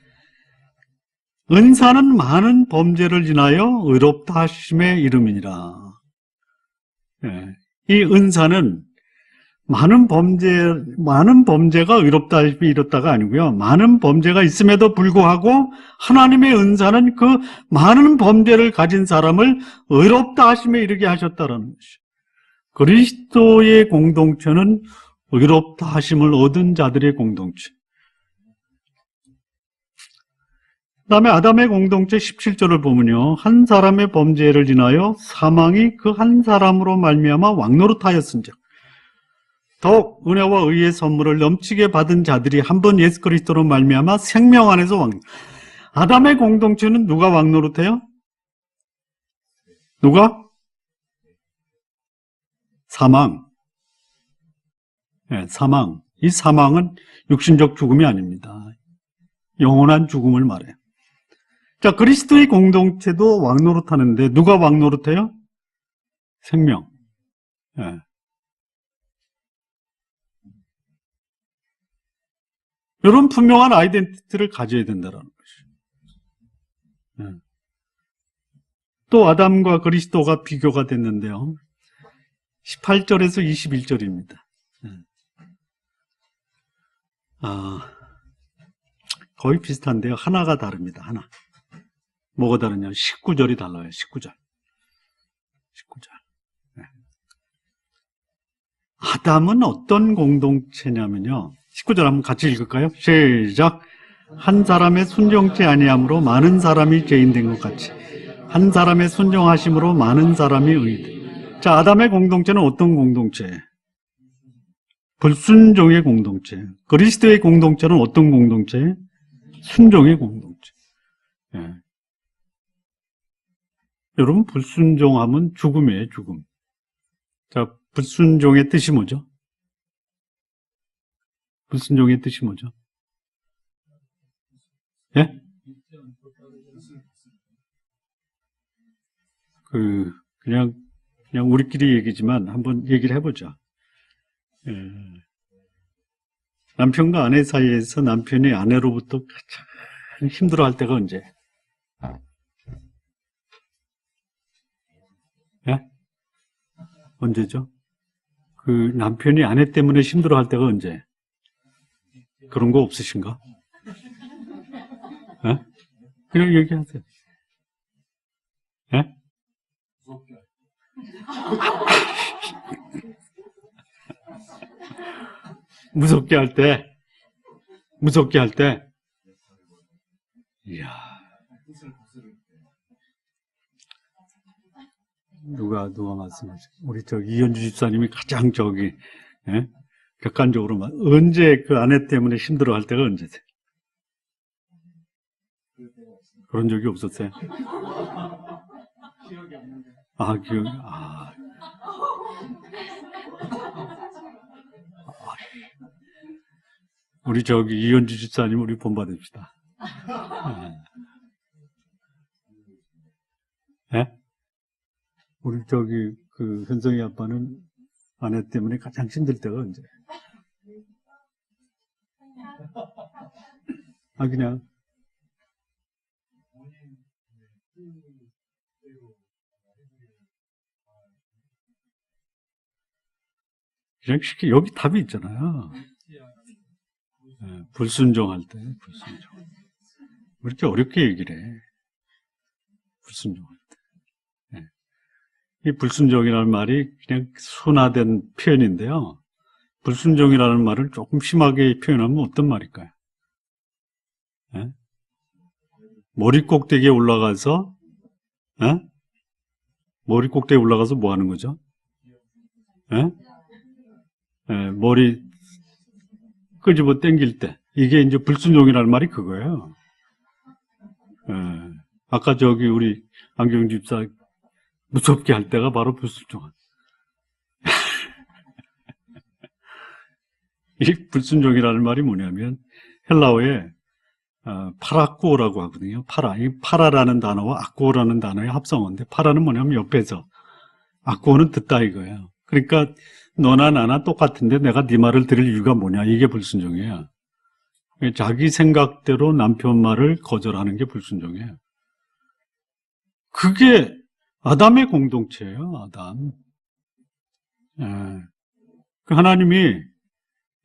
은사는 많은 범죄를 인하여 의롭다 하심의 이름이니라. 이 은사는 많은 범죄가 의롭다 하심이 이렇다가 아니고요. 많은 범죄가 있음에도 불구하고 하나님의 은사는 그 많은 범죄를 가진 사람을 의롭다 하심에 이르게 하셨다라는 것이죠. 그리스도의 공동체는 의롭다 하심을 얻은 자들의 공동체. 그 다음에 아담의 공동체 17절을 보면요. 한 사람의 범죄를 인하여 사망이 그 한 사람으로 말미암아 왕노릇하였은즉. 더욱 은혜와 의의 선물을 넘치게 받은 자들이 한 번 예수 그리스도로 말미암아 생명 안에서 아담의 공동체는 누가 왕노릇해요? 누가? 사망. 네, 사망. 이 사망은 육신적 죽음이 아닙니다. 영원한 죽음을 말해요. 자, 그리스도의 공동체도 왕노릇하는데 누가 왕노릇해요? 생명. 네. 이런 분명한 아이덴티티를 가져야 된다는 것이죠. 네. 또 아담과 그리스도가 비교가 됐는데요. 18절에서 21절입니다. 거의 비슷한데요. 하나가 다릅니다. 하나. 뭐가 다르냐? 19절이 달라요. 19절. 네. 아담은 어떤 공동체냐면요. 19절 한번 같이 읽을까요? 시작. 한 사람의 순종치 아니함으로 많은 사람이 죄인된 것 같이 한 사람의 순종하심으로 많은 사람이 의인. 자, 아담의 공동체는 어떤 공동체? 불순종의 공동체. 그리스도의 공동체는 어떤 공동체? 순종의 공동체. 예. 여러분, 불순종하면 죽음이에요, 죽음. 자, 불순종의 뜻이 뭐죠? 불순종의 뜻이 뭐죠? 예? 그냥 우리끼리 얘기지만 한번 얘기를 해보자. 예. 남편과 아내 사이에서 남편이 아내로부터 가장 힘들어할 때가 언제? 예? 언제죠? 남편이 아내 때문에 힘들어할 때가 언제? 그런 거 없으신가? 예? 그냥 얘기하세요. 예? 무섭게 할 때, 이야. 누가 말씀하죠? 우리 이현주 집사님이 가장 예? 객관적으로 언제 그 아내 때문에 힘들어 할 때가 언제세요? 그런 적이 없었어요? 우리 이현주 집사님 우리 본받읍시다. 예? 우리 현성이 아빠는 아내 때문에 가장 힘들 때가 언제? 그냥 쉽게 여기 답이 있잖아요. 네, 불순종할 때, 불순종. 왜 이렇게 어렵게 얘기를 해? 불순종할 때. 네. 이 불순종이라는 말이 그냥 순화된 표현인데요. 불순종이라는 말을 조금 심하게 표현하면 어떤 말일까요? 네? 머리 꼭대기에 올라가서, 네? 머리 꼭대기에 올라가서 뭐 하는 거죠? 네? 네, 머리 끄집어 당길 때. 이게 이제 불순종이라는 말이 그거예요. 예. 아까 우리 안경 집사 무섭게 할 때가 바로 불순종. 이 불순종이라는 말이 뭐냐면 헬라어에 파라꾸오라고 하거든요. 이 파라라는 단어와 아꾸오라는 단어의 합성어인데 파라는 뭐냐면 옆에서 아꾸오는 듣다 이거예요. 그러니까 너나 나나 똑같은데 내가 네 말을 들을 이유가 뭐냐? 이게 불순종이에요. 자기 생각대로 남편 말을 거절하는 게 불순종이에요. 그게 아담의 공동체예요. 아담. 예. 하나님이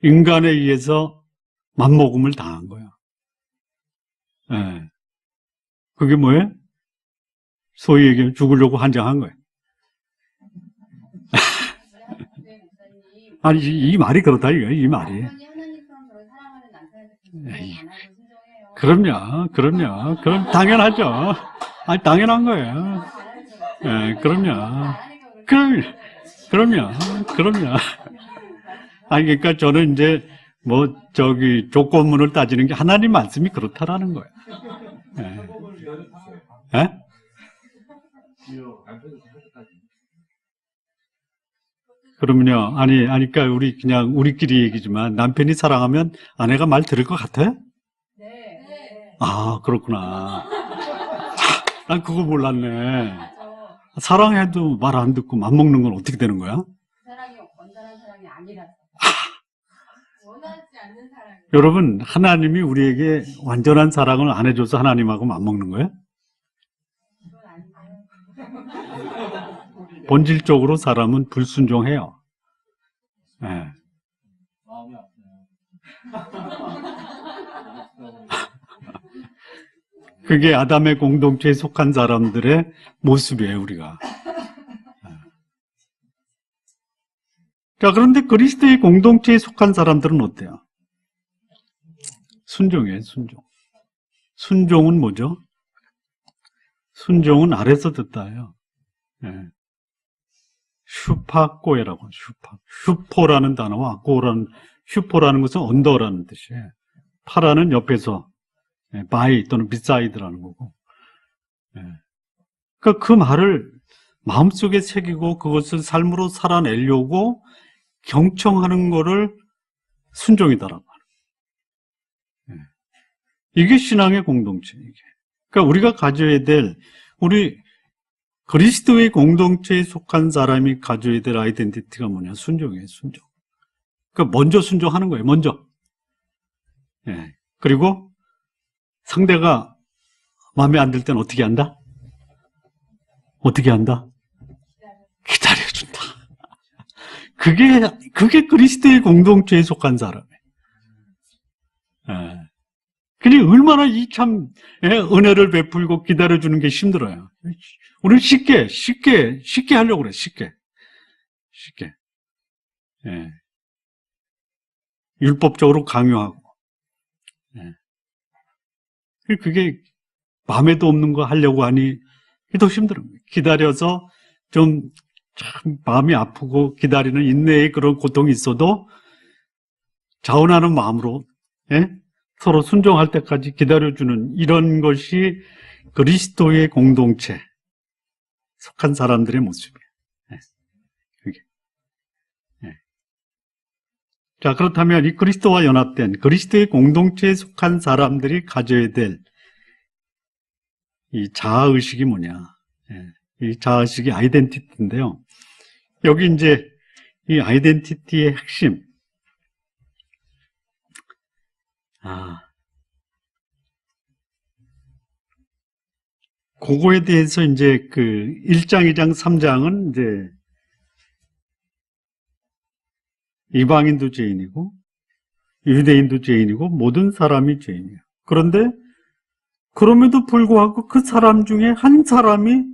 인간에 의해서 맘먹음을 당한 거예요. 예. 그게 뭐예요? 소위 얘기하면 죽으려고 한장한 거예요. 이 말이 그렇다, 이거예요, 이 말이. 그럼요. 그럼 당연하죠. 당연한 거예요. 예, 그럼요. 아니, 그러니까 저는 이제 조건문을 따지는 게 하나님 말씀이 그렇다라는 거예요. 예? 예? 그러면요, 그러니까 그냥 우리끼리 얘기지만 남편이 사랑하면 아내가 말 들을 것 같아요? 네. 아, 그렇구나. 난 그거 몰랐네. 사랑해도 말 안 듣고 맘먹는 건 어떻게 되는 거야? 사랑이 온전한 사랑이 아니라서. 원하지 않는 사랑이. 여러분, 하나님이 우리에게 완전한 사랑을 안 해줘서 하나님하고 맘먹는 거예요? 그건 아니에요. 본질적으로 사람은 불순종해요. 예. 마음이 아프네요. 그게 아담의 공동체에 속한 사람들의 모습이에요, 우리가. 자, 그런데 그리스도의 공동체에 속한 사람들은 어때요? 순종이에요, 순종. 순종은 뭐죠? 순종은 아래서 듣다예요. 예. 슈파꼬에라고, 슈포라는 단어와 슈포라는 것은 언더라는 뜻이에요. 파라는 옆에서, 바이 또는 비사이드라는 거고. 그러니까 그 말을 마음속에 새기고 그것을 삶으로 살아내려고 경청하는 거를 순종이다라고 하는. 이게 신앙의 공동체. 그러니까 우리가 가져야 될, 우리 그리스도의 공동체에 속한 사람이 가져야 될 아이덴티티가 뭐냐? 순종이에요, 순종. 그러니까 먼저 순종하는 거예요, 먼저. 그리고 상대가 마음에 안 들 때는 어떻게 한다? 어떻게 한다? 기다려준다. 그게 그리스도의 공동체에 속한 사람이에요. 그게 얼마나 은혜를 베풀고 기다려주는 게 힘들어요. 우리는 쉽게 하려고 그래, 쉽게. 율법적으로 강요하고. 그게 마음에도 없는 거 하려고 하니 더 힘들어요. 기다려서 좀 참 마음이 아프고 기다리는 인내의 그런 고통이 있어도 자원하는 마음으로 서로 순종할 때까지 기다려주는 이런 것이 그리스도의 공동체에 속한 사람들의 모습이에요. 자, 그렇다면 이 그리스도와 연합된 그리스도의 공동체에 속한 사람들이 가져야 될 이 자아의식이 뭐냐? 이 자아의식이 아이덴티티인데요. 여기 이제 이 아이덴티티의 핵심. 그거에 대해서 이제 그 1장, 2장, 3장은 이제 이방인도 죄인이고 유대인도 죄인이고 모든 사람이 죄인이에요. 그럼에도 불구하고 그 사람 중에 한 사람이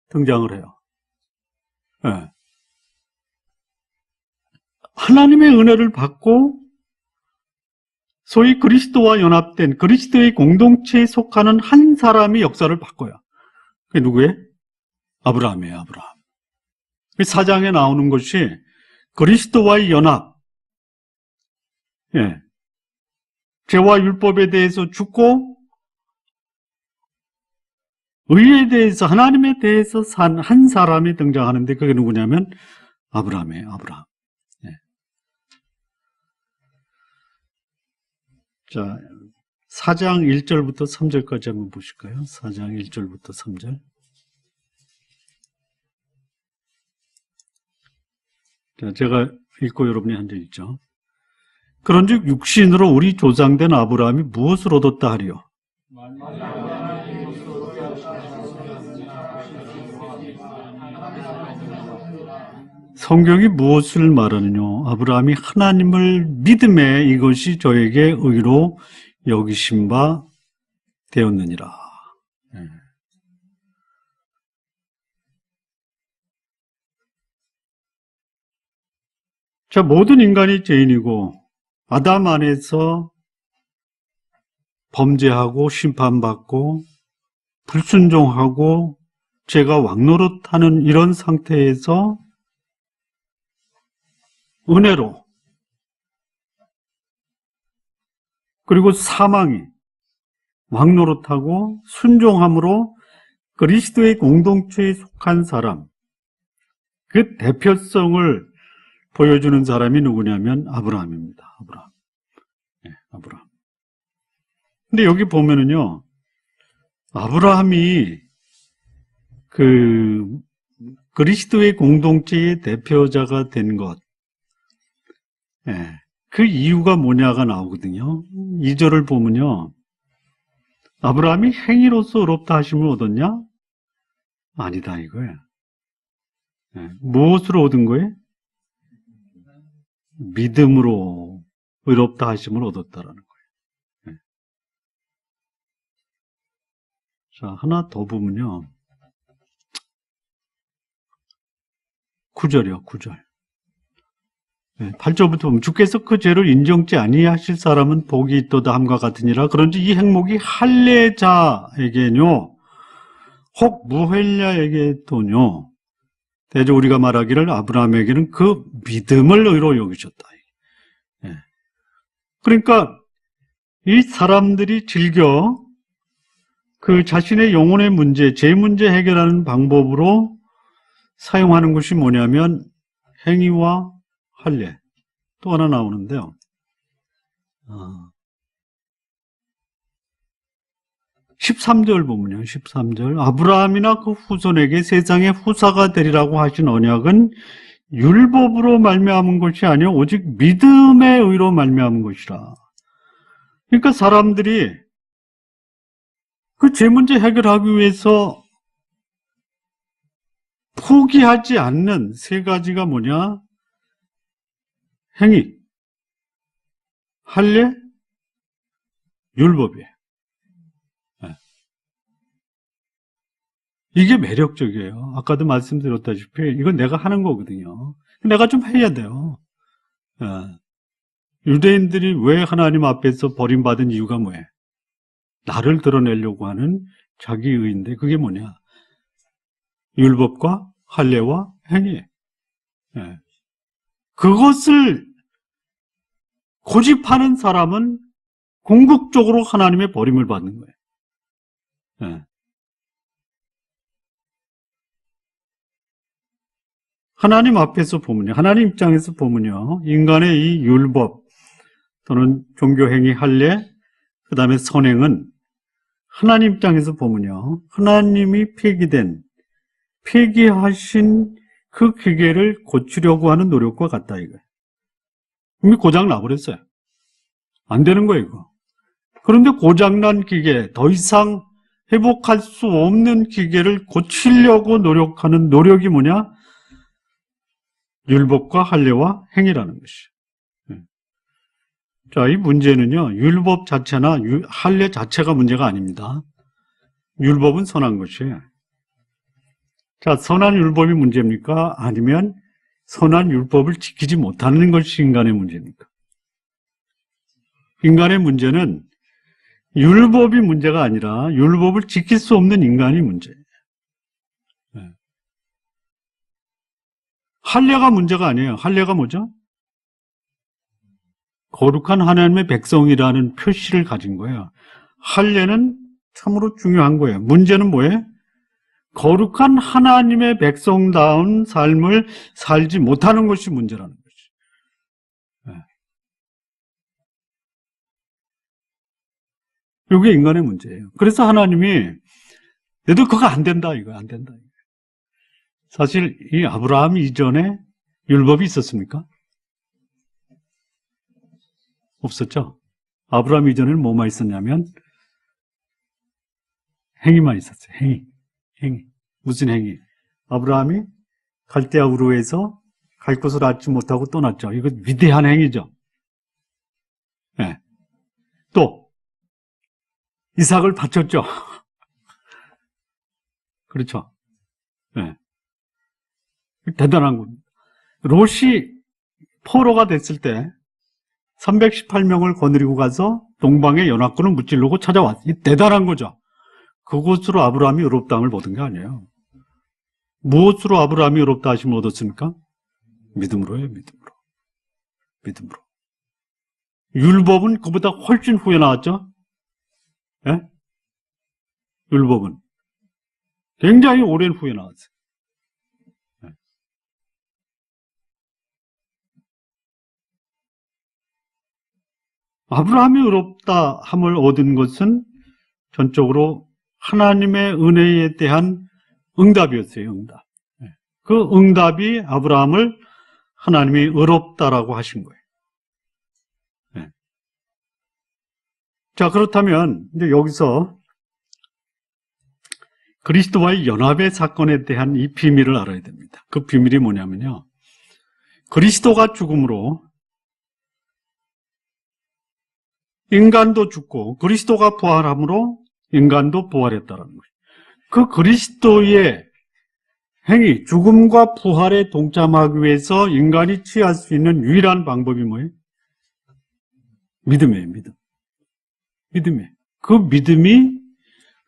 등장을 해요. 하나님의 은혜를 받고 소위 그리스도와 연합된 그리스도의 공동체에 속하는 한 사람이 역사를 바꿔요. 그게 누구예요? 아브라함이에요, 아브라함. 4장에 나오는 것이 그리스도와의 연합. 죄와 율법에 대해서 죽고 의에 대해서, 하나님에 대해서 산 한 사람이 등장하는데 그게 누구냐면 아브라함이에요, 아브라함. 자, 4장 1절부터 3절까지 한번 보실까요? 4장 1절부터 3절. 자, 제가 읽고 여러분이 한 적 있죠. 그런즉 육신으로 우리 조상된 아브라함이 무엇을 얻었다 하리요? 성경이 무엇을 말하느냐? 아브라함이 하나님을 믿음에 이것이 저에게 의로 여기신 바 되었느니라. 자, 모든 인간이 죄인이고 아담 안에서 범죄하고 심판받고 불순종하고 죄가 왕노릇하는 이런 상태에서 은혜로 그리고 사망이 왕노릇하고 순종함으로 그리스도의 공동체에 속한 사람, 그 대표성을 보여주는 사람이 누구냐면 아브라함입니다. 아브라함. 네, 아브라함. 근데 여기 보면은요, 아브라함이 그리스도의 공동체의 대표자가 된 것, 예, 그 이유가 뭐냐가 나오거든요. 2절을 보면요, 아브라함이 행위로서 의롭다 하심을 얻었냐? 아니다 이거예요. 예, 무엇으로 얻은 거예요? 믿음으로 의롭다 하심을 얻었다라는 거예요. 예. 자, 하나 더 보면요, 9절이요, 9절. 8절부터 보면 주께서 그 죄를 인정치 아니하실 사람은 복이 있도다 함과 같으니라. 그런지 이 행목이 할례자에게뇨 혹 무할례자에게도뇨 대저 우리가 말하기를 아브라함에게는 그 믿음을 의로 여기셨다. 예. 그러니까 이 사람들이 즐겨 그 자신의 영혼의 문제, 죄 문제 해결하는 방법으로 사용하는 것이 뭐냐면 행위와 할례. 또 하나 나오는데요. 13절 보면요. 13절. 아브라함이나 그 후손에게 세상의 후사가 되리라고 하신 언약은 율법으로 말미암은 것이 아니요 오직 믿음의 의로 말미암은 것이라. 그러니까 사람들이 그 죄 문제 해결하기 위해서 포기하지 않는 세 가지가 뭐냐? 행위, 할례, 율법이에요. 네. 이게 매력적이에요. 아까도 말씀드렸다시피 이건 내가 하는 거거든요. 내가 좀 해야 돼요. 네. 유대인들이 왜 하나님 앞에서 버림받은 이유가 뭐예요? 나를 드러내려고 하는 자기의인데 그게 뭐냐? 율법과 할례와 행위. 네. 그것을 고집하는 사람은 궁극적으로 하나님의 버림을 받는 거예요. 네. 하나님 앞에서 보면요, 하나님 입장에서 보면요, 인간의 이 율법 또는 종교행위 할례, 그 다음에 선행은 하나님 입장에서 보면요, 하나님이 폐기하신 그 기계를 고치려고 하는 노력과 같다 이거예요. 이미 고장 나버렸어요. 안 되는 거예요, 이거. 그런데 고장난 기계, 더 이상 회복할 수 없는 기계를 고치려고 노력하는 노력이 뭐냐? 율법과 할례와 행위라는 것이에요. 자, 이 문제는요, 율법 자체나 할례 자체가 문제가 아닙니다. 율법은 선한 것이에요. 자, 선한 율법이 문제입니까? 아니면 선한 율법을 지키지 못하는 것이 인간의 문제입니까? 인간의 문제는 율법이 문제가 아니라 율법을 지킬 수 없는 인간이 문제예요. 할례가 문제가 아니에요. 할례가 뭐죠? 거룩한 하나님의 백성이라는 표시를 가진 거예요. 할례는 참으로 중요한 거예요. 문제는 뭐예요? 거룩한 하나님의 백성다운 삶을 살지 못하는 것이 문제라는 것이. 이게 인간의 문제예요. 그래서 하나님이 너도 그거 안 된다 이거 안 된다. 사실 이 아브라함 이전에 율법이 있었습니까? 없었죠. 아브라함 이전에는 뭐만 있었냐면 행위만 있었어요. 행위. 무슨 행위? 아브라함이 갈대아 우르에서 갈 곳을 알지 못하고 떠났죠. 이거 위대한 행위죠. 네. 또 이삭을 바쳤죠. 그렇죠. 네. 대단한 겁니다. 롯이 포로가 됐을 때 318명을 거느리고 가서 동방의 연합군을 무찌르고 찾아왔어요. 대단한 거죠. 그곳으로 아브라함이 의롭다 함을 얻은 게 아니에요. 무엇으로 아브라함이 의롭다 하심을 얻었습니까? 믿음으로요, 믿음으로. 율법은 그보다 훨씬 후에 나왔죠? 예? 율법은 굉장히 오랜 후에 나왔어요. 예. 아브라함이 의롭다 함을 얻은 것은 전적으로 하나님의 은혜에 대한 응답이었어요. 응답. 예. 그 응답이 아브라함을 하나님이 의롭다라고 하신 거예요. 예. 자, 그렇다면 이제 여기서 그리스도와의 연합의 사건에 대한 이 비밀을 알아야 됩니다. 그 비밀이 뭐냐면요. 그리스도가 죽음으로 인간도 죽고 그리스도가 부활함으로 인간도 부활했다는 거예요. 그 그리스도의 행위, 죽음과 부활에 동참하기 위해서 인간이 취할 수 있는 유일한 방법이 뭐예요? 믿음이에요, 믿음. 믿음이에요. 그 믿음이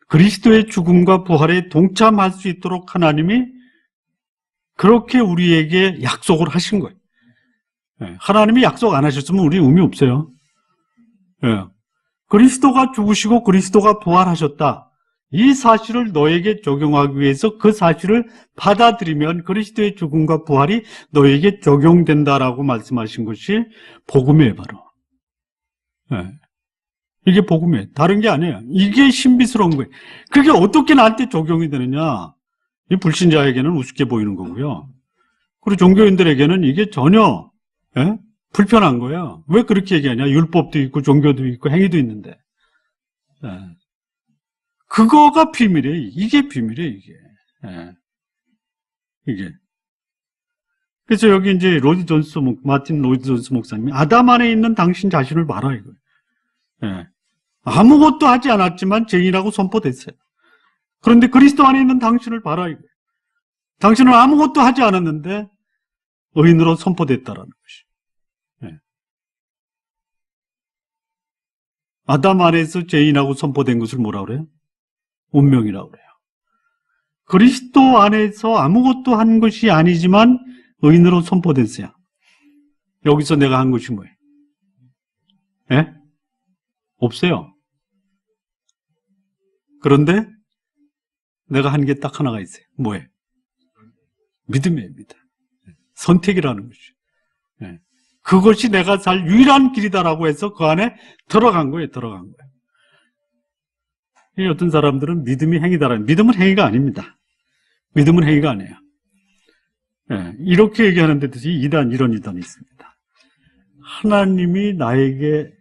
그리스도의 죽음과 부활에 동참할 수 있도록 하나님이 그렇게 우리에게 약속을 하신 거예요. 하나님이 약속 안 하셨으면 우리 의미 없어요. 그리스도가 죽으시고 그리스도가 부활하셨다. 이 사실을 너에게 적용하기 위해서 그 사실을 받아들이면 그리스도의 죽음과 부활이 너에게 적용된다라고 말씀하신 것이 복음이에요, 바로. 이게 복음이에요. 다른 게 아니에요. 이게 신비스러운 거예요. 그게 어떻게 나한테 적용이 되느냐? 이 불신자에게는 우습게 보이는 거고요. 그리고 종교인들에게는 이게 전혀 불편한 거예요. 왜 그렇게 얘기하냐? 율법도 있고 종교도 있고 행위도 있는데. 그거가 비밀이에요. 이게 비밀이에요, 이게. 이게. 그래서 여기 이제 마틴 로이드 존스 목사님이 아담 안에 있는 당신 자신을 봐라, 이거예요. 아무것도 하지 않았지만 죄인이라고 선포됐어요. 그런데 그리스도 안에 있는 당신을 봐라, 이거예요. 당신은 아무것도 하지 않았는데 의인으로 선포됐다라는 것이. 아담 안에서 죄인하고 선포된 것을 뭐라 그래요? 운명이라고 그래요. 그리스도 안에서 아무것도 한 것이 아니지만 의인으로 선포됐어요. 여기서 내가 한 것이 뭐예요? 없어요. 그런데 내가 한 게 딱 하나가 있어요. 뭐예요? 믿음이에요, 믿음. 선택이라는 것이. 그것이 내가 살 유일한 길이다라고 해서 그 안에 들어간 거예요, 들어간 거예요. 어떤 사람들은 믿음이 행위다라는, 믿음은 행위가 아닙니다. 믿음은 행위가 아니에요. 이렇게 얘기하는 데듯이 이런 이단이 있습니다. 하나님이 나에게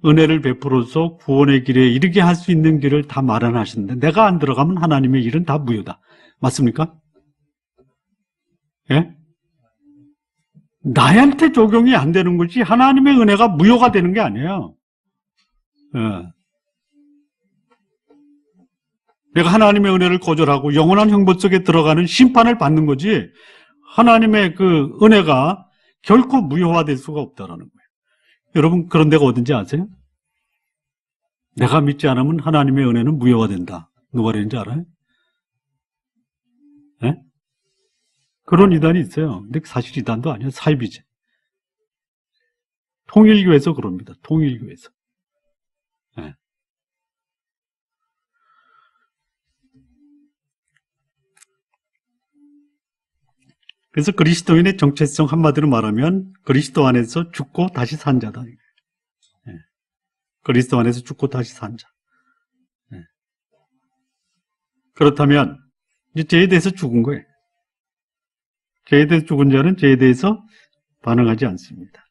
은혜를 베풀어서 구원의 길에 이르게 할 수 있는 길을 다 마련하시는데 내가 안 들어가면 하나님의 일은 다 무효다. 맞습니까? 나한테 적용이 안 되는 것이 하나님의 은혜가 무효가 되는 게 아니에요. 내가 하나님의 은혜를 거절하고 영원한 형벌 속에 들어가는 심판을 받는 거지 하나님의 그 은혜가 결코 무효화될 수가 없다라는 거예요. 여러분 그런 데가 어딘지 아세요? 내가 믿지 않으면 하나님의 은혜는 무효화된다. 누가 그랬는지 알아요? 그런 이단이 있어요. 근데 사실 이단도 아니에요. 사입이지. 통일교에서 그럽니다. 통일교에서. 그래서 그리스도인의 정체성 한마디로 말하면 그리스도 안에서 죽고 다시 산 자다. 그리스도 안에서 죽고 다시 산 자. 그렇다면 이제 죄에 대해서 죽은 거예요. 죄에 대해서 죽은 자는 죄에 대해서 반응하지 않습니다.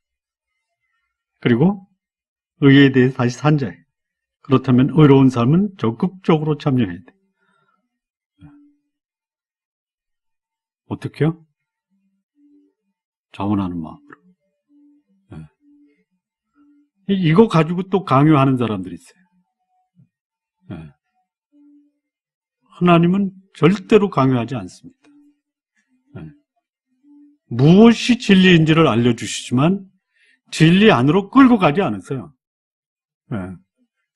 그리고 의에 대해서 다시 산 자예요. 그렇다면 의로운 삶은 적극적으로 참여해야 돼요. 어떻게요? 자원하는 마음으로. 이거 가지고 또 강요하는 사람들이 있어요. 하나님은 절대로 강요하지 않습니다. 무엇이 진리인지를 알려주시지만 진리 안으로 끌고 가지 않으세요.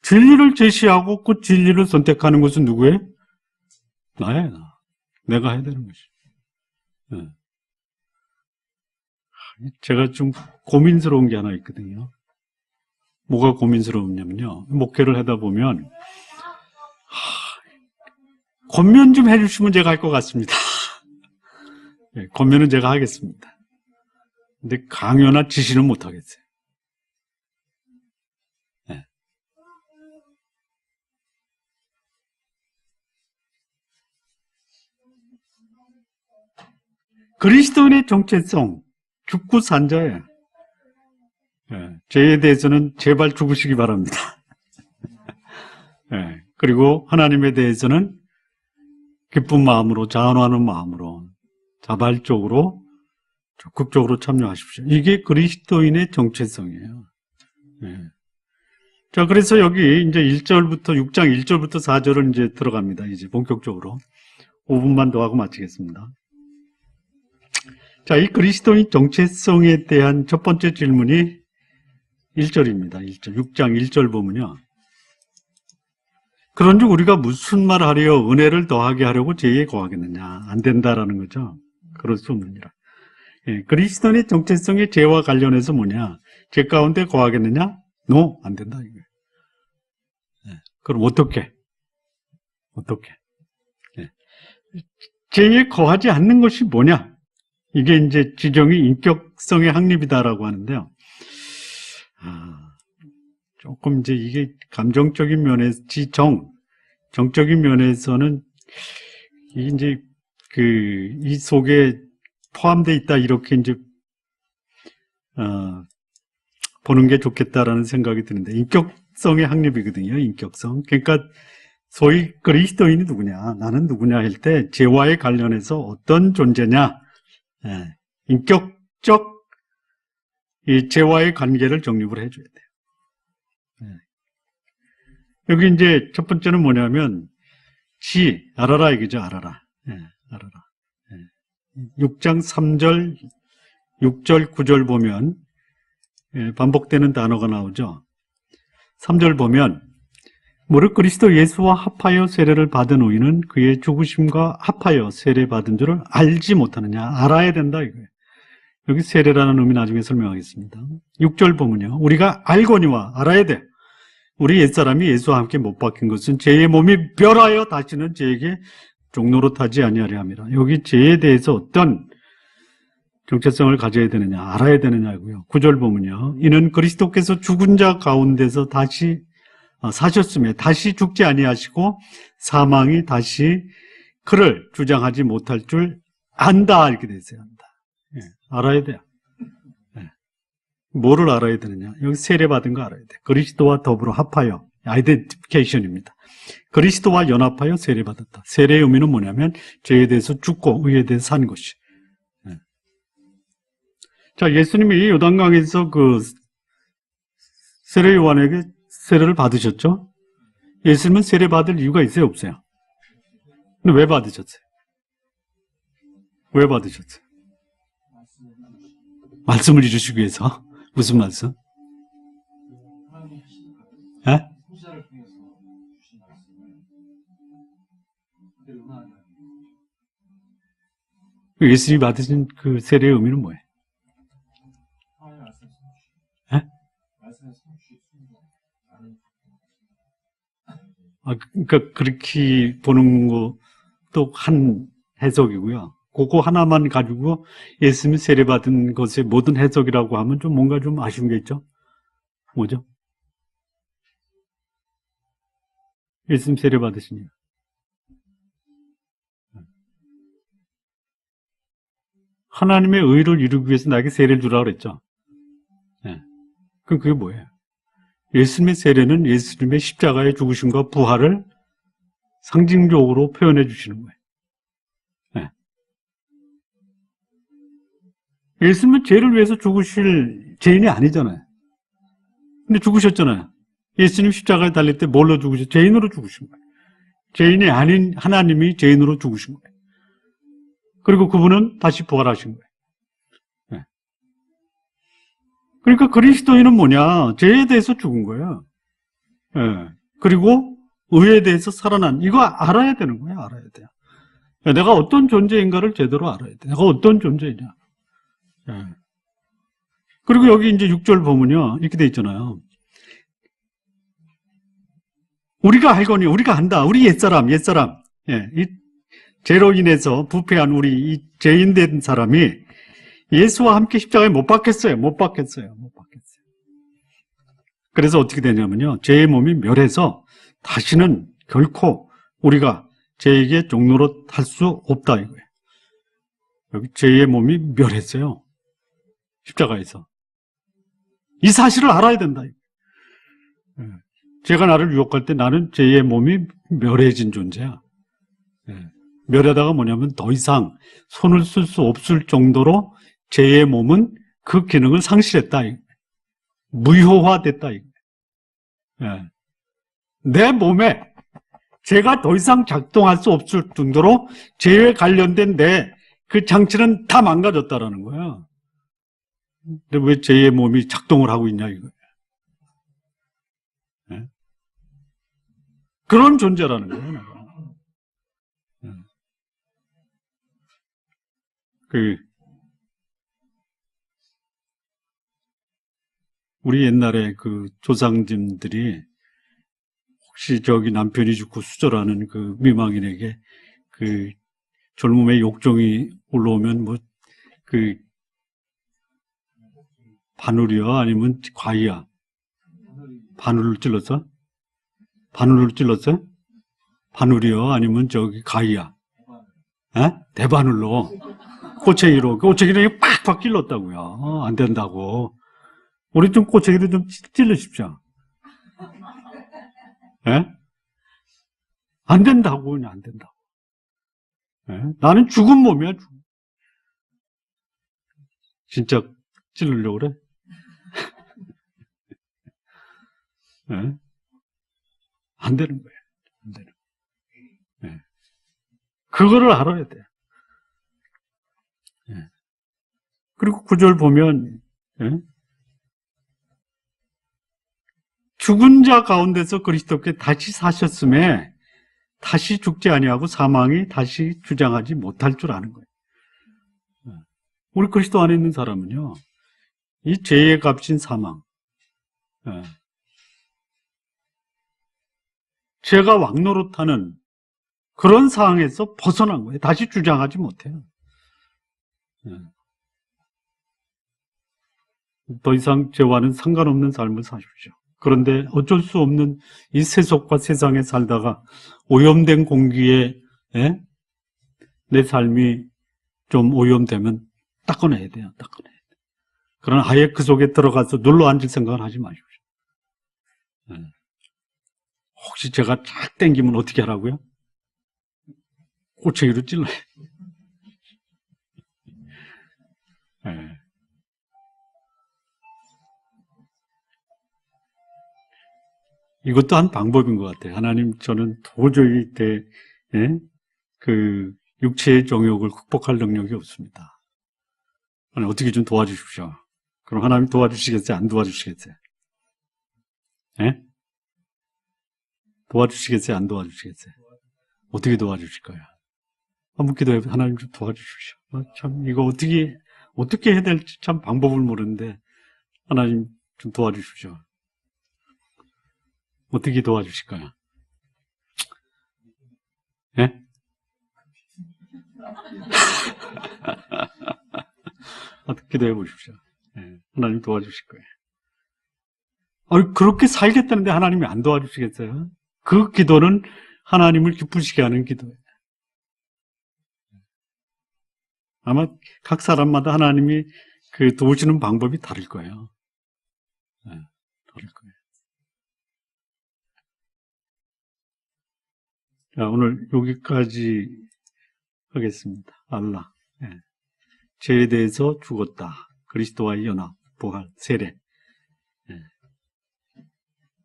진리를 제시하고 그 진리를 선택하는 것은 누구예요? 나예요. 내가 해야 되는 것이. 제가 좀 고민스러운 게 하나 있거든요. 뭐가 고민스러우냐면요. 목회를 하다 보면, 권면 좀 해주시면 제가 할 것 같습니다. 네, 권면은 제가 하겠습니다. 근데 강요나 지시는 못하겠어요. 네. 그리스도인의 정체성, 죽고 산 자예요. 네, 죄에 대해서는 제발 죽으시기 바랍니다. 네, 그리고 하나님에 대해서는 기쁜 마음으로, 자원하는 마음으로, 자발적으로, 적극적으로 참여하십시오. 이게 그리스도인의 정체성이에요. 네. 자, 그래서 여기 이제 1절부터, 6장 1절부터 4절은 이제 들어갑니다. 이제 본격적으로. 5분만 더 하고 마치겠습니다. 자, 이 그리스도인 정체성에 대한 첫 번째 질문이 1절입니다. 1절. 6장 1절 보면요. 그런즉 우리가 무슨 말 하려 은혜를 더하게 하려고 죄에 거하겠느냐. 안 된다라는 거죠. 그럴 수 없느니라. 예, 그리스도인의 정체성의 죄와 관련해서 뭐냐. 죄 가운데 거하겠느냐? No, 안 된다. 이거예요. 예, 그럼 어떻게? 예. 죄에 거하지 않는 것이 뭐냐? 이게 이제 지정이 인격성의 확립이다라고 하는데요. 조금 이제 이게 감정적인 면에서 정적인 면에서는 이제 이 속에 포함되어 있다 이렇게 이제 보는 게 좋겠다라는 생각이 드는데 인격성의 확립이거든요. 인격성. 그러니까 소위 그리스도인이 누구냐, 나는 누구냐 할 때 죄와의 관련해서 어떤 존재냐, 예, 인격적 이 죄와의 관계를 정립을 해줘야 돼요. 여기 이제 첫 번째는 뭐냐면, 알아라 이거죠, 알아라. 예, 알아라. 예. 6장 3절, 6절, 9절 보면, 예, 반복되는 단어가 나오죠. 3절 보면, 무릇 그리스도 예수와 합하여 세례를 받은 우리는 그의 죽으심과 합하여 세례받은 줄을 알지 못하느냐. 알아야 된다, 이거예요. 여기 세례라는 의미 나중에 설명하겠습니다. 6절 보면요. 우리가 알거니와 알아야 돼. 우리 옛사람이 예수와 함께 못 박힌 것은 죄의 몸이 멸하여 다시는 죄에게 종노릇하지 아니하려 함이라. 여기 죄에 대해서 어떤 정체성을 가져야 되느냐, 알아야 되느냐고요. 9절 보면요. 이는 그리스도께서 죽은 자 가운데서 다시 사셨음에 다시 죽지 아니하시고 사망이 다시 그를 주장하지 못할 줄 안다. 이렇게 돼 있어요. 안다. 예, 알아야 돼요. 뭐를 알아야 되느냐? 여기 세례받은 거 알아야 돼. 그리스도와 더불어 합하여, 아이덴티피케이션입니다. 그리스도와 연합하여 세례받았다. 세례의 의미는 뭐냐면 죄에 대해서 죽고 의에 대해서 산 것이. 네. 자, 예수님이 요단강에서 그 세례 요한에게 세례를 받으셨죠? 예수님은 세례받을 이유가 있어요, 없어요? 근데 왜 받으셨어요? 왜 받으셨어요? 말씀을 이루시기 위해서. 무슨 말씀? 예? 예수님이 받으신 그 세례의 의미는 뭐예요? 예? 그러니까 그렇게 보는 것도 한 해석이고요. 그거 하나만 가지고 예수님이 세례받은 것의 모든 해석이라고 하면 좀 뭔가 좀 아쉬운 게 있죠? 뭐죠? 예수님 세례받으신 이유. 하나님의 의를 이루기 위해서 나에게 세례를 주라고 그랬죠? 네. 그럼 그게 뭐예요? 예수님의 세례는 예수님의 십자가의 죽으심과 부활을 상징적으로 표현해 주시는 거예요. 예수님은 죄를 위해서 죽으실 죄인이 아니잖아요. 근데 죽으셨잖아요. 예수님 십자가에 달릴 때 뭘로 죽으셨어요? 죄인으로 죽으신 거예요. 죄인이 아닌 하나님이 죄인으로 죽으신 거예요. 그리고 그분은 다시 부활하신 거예요. 네. 그러니까 그리스도인은 뭐냐? 죄에 대해서 죽은 거예요. 네. 그리고 의에 대해서 살아난, 이거 알아야 되는 거예요. 알아야 돼요. 내가 어떤 존재인가를 제대로 알아야 돼. 내가 어떤 존재이냐. 그리고 여기 이제 6절 보면요. 이렇게 돼 있잖아요. 우리가 알거니, 우리가 한다. 우리 옛사람. 예, 이 죄로 인해서 부패한 우리 이 죄인된 사람이 예수와 함께 십자가에 못 박혔어요. 그래서 어떻게 되냐면요. 죄의 몸이 멸해서 다시는 결코 우리가 죄에게 종로로 탈 수 없다 이거예요. 여기 죄의 몸이 멸했어요. 십자가에서. 이 사실을 알아야 된다. 죄가 나를 유혹할 때 나는 죄의 몸이 멸해진 존재야. 멸하다가 뭐냐면 더 이상 손을 쓸 수 없을 정도로 죄의 몸은 그 기능을 상실했다. 무효화됐다. 내 몸에 죄가 더 이상 작동할 수 없을 정도로 죄에 관련된 내 그 장치는 다 망가졌다라는 거야. 근데 왜 죄의 몸이 작동을 하고 있냐 이거야. 그런 존재라는 거예요. 내가. 우리 옛날에 그 조상님들이 혹시 저기 남편이 죽고 수절하는 그 미망인에게 그 젊음의 욕정이 올라오면 뭐 그 바늘이야 아니면 과이야? 바늘을 찔렀어? 바늘이요 아니면 저기 가이야? 대바늘로 꼬챙이를 팍팍 찔렀다고요. 안 된다고. 우리 좀 꼬챙이를 좀 찔러십시오. 안 된다고, 그냥 안 된다고. 나는 죽은 몸이야, 진짜 찔르려고 그래? 안 되는 거예요. 안 되는 거예요. 그거를 알아야 돼요. 그리고 구절 보면, 죽은 자 가운데서 그리스도께 다시 사셨음에 다시 죽지 아니하고 사망이 다시 주장하지 못할 줄 아는 거예요. 우리 그리스도 안에 있는 사람은요, 이 죄의 값인 사망, 죄가 왕노릇하는 그런 상황에서 벗어난 거예요. 다시 주장하지 못해요. 더 이상 죄와는 상관없는 삶을 사십시오. 그런데 어쩔 수 없는 이 세속과 세상에 살다가 오염된 공기에 내 삶이 좀 오염되면 닦아내야 돼요. 그러나 아예 그 속에 들어가서 눌러 앉을 생각은 하지 마십시오. 혹시 제가 쫙 땡기면 어떻게 하라고요? 꼬챙이로 찔러요. 이것도 한 방법인 것 같아요. 하나님, 저는 도저히 그 육체의 정욕을 극복할 능력이 없습니다. 하나님, 어떻게 좀 도와주십시오. 그럼 하나님 도와주시겠어요? 안 도와주시겠어요? 도와주시겠어요? 안 도와주시겠어요? 어떻게 도와주실 거예요? 한번 기도해, 하나님 좀 도와주십시오. 참, 이거 어떻게 해야 될지 참 방법을 모르는데, 하나님 좀 도와주십시오. 어떻게 도와주실까요? 기도해 보십시오. 하나님 도와주실 거예요. 그렇게 살겠다는데 하나님이 안 도와주시겠어요? 그 기도는 하나님을 기쁘시게 하는 기도예요. 아마 각 사람마다 하나님이 그 도우시는 방법이 다를 거예요. 다를 거예요. 자, 오늘 여기까지 하겠습니다. 알라. 죄에 대해서 죽었다. 그리스도와의 연합, 부활, 세례.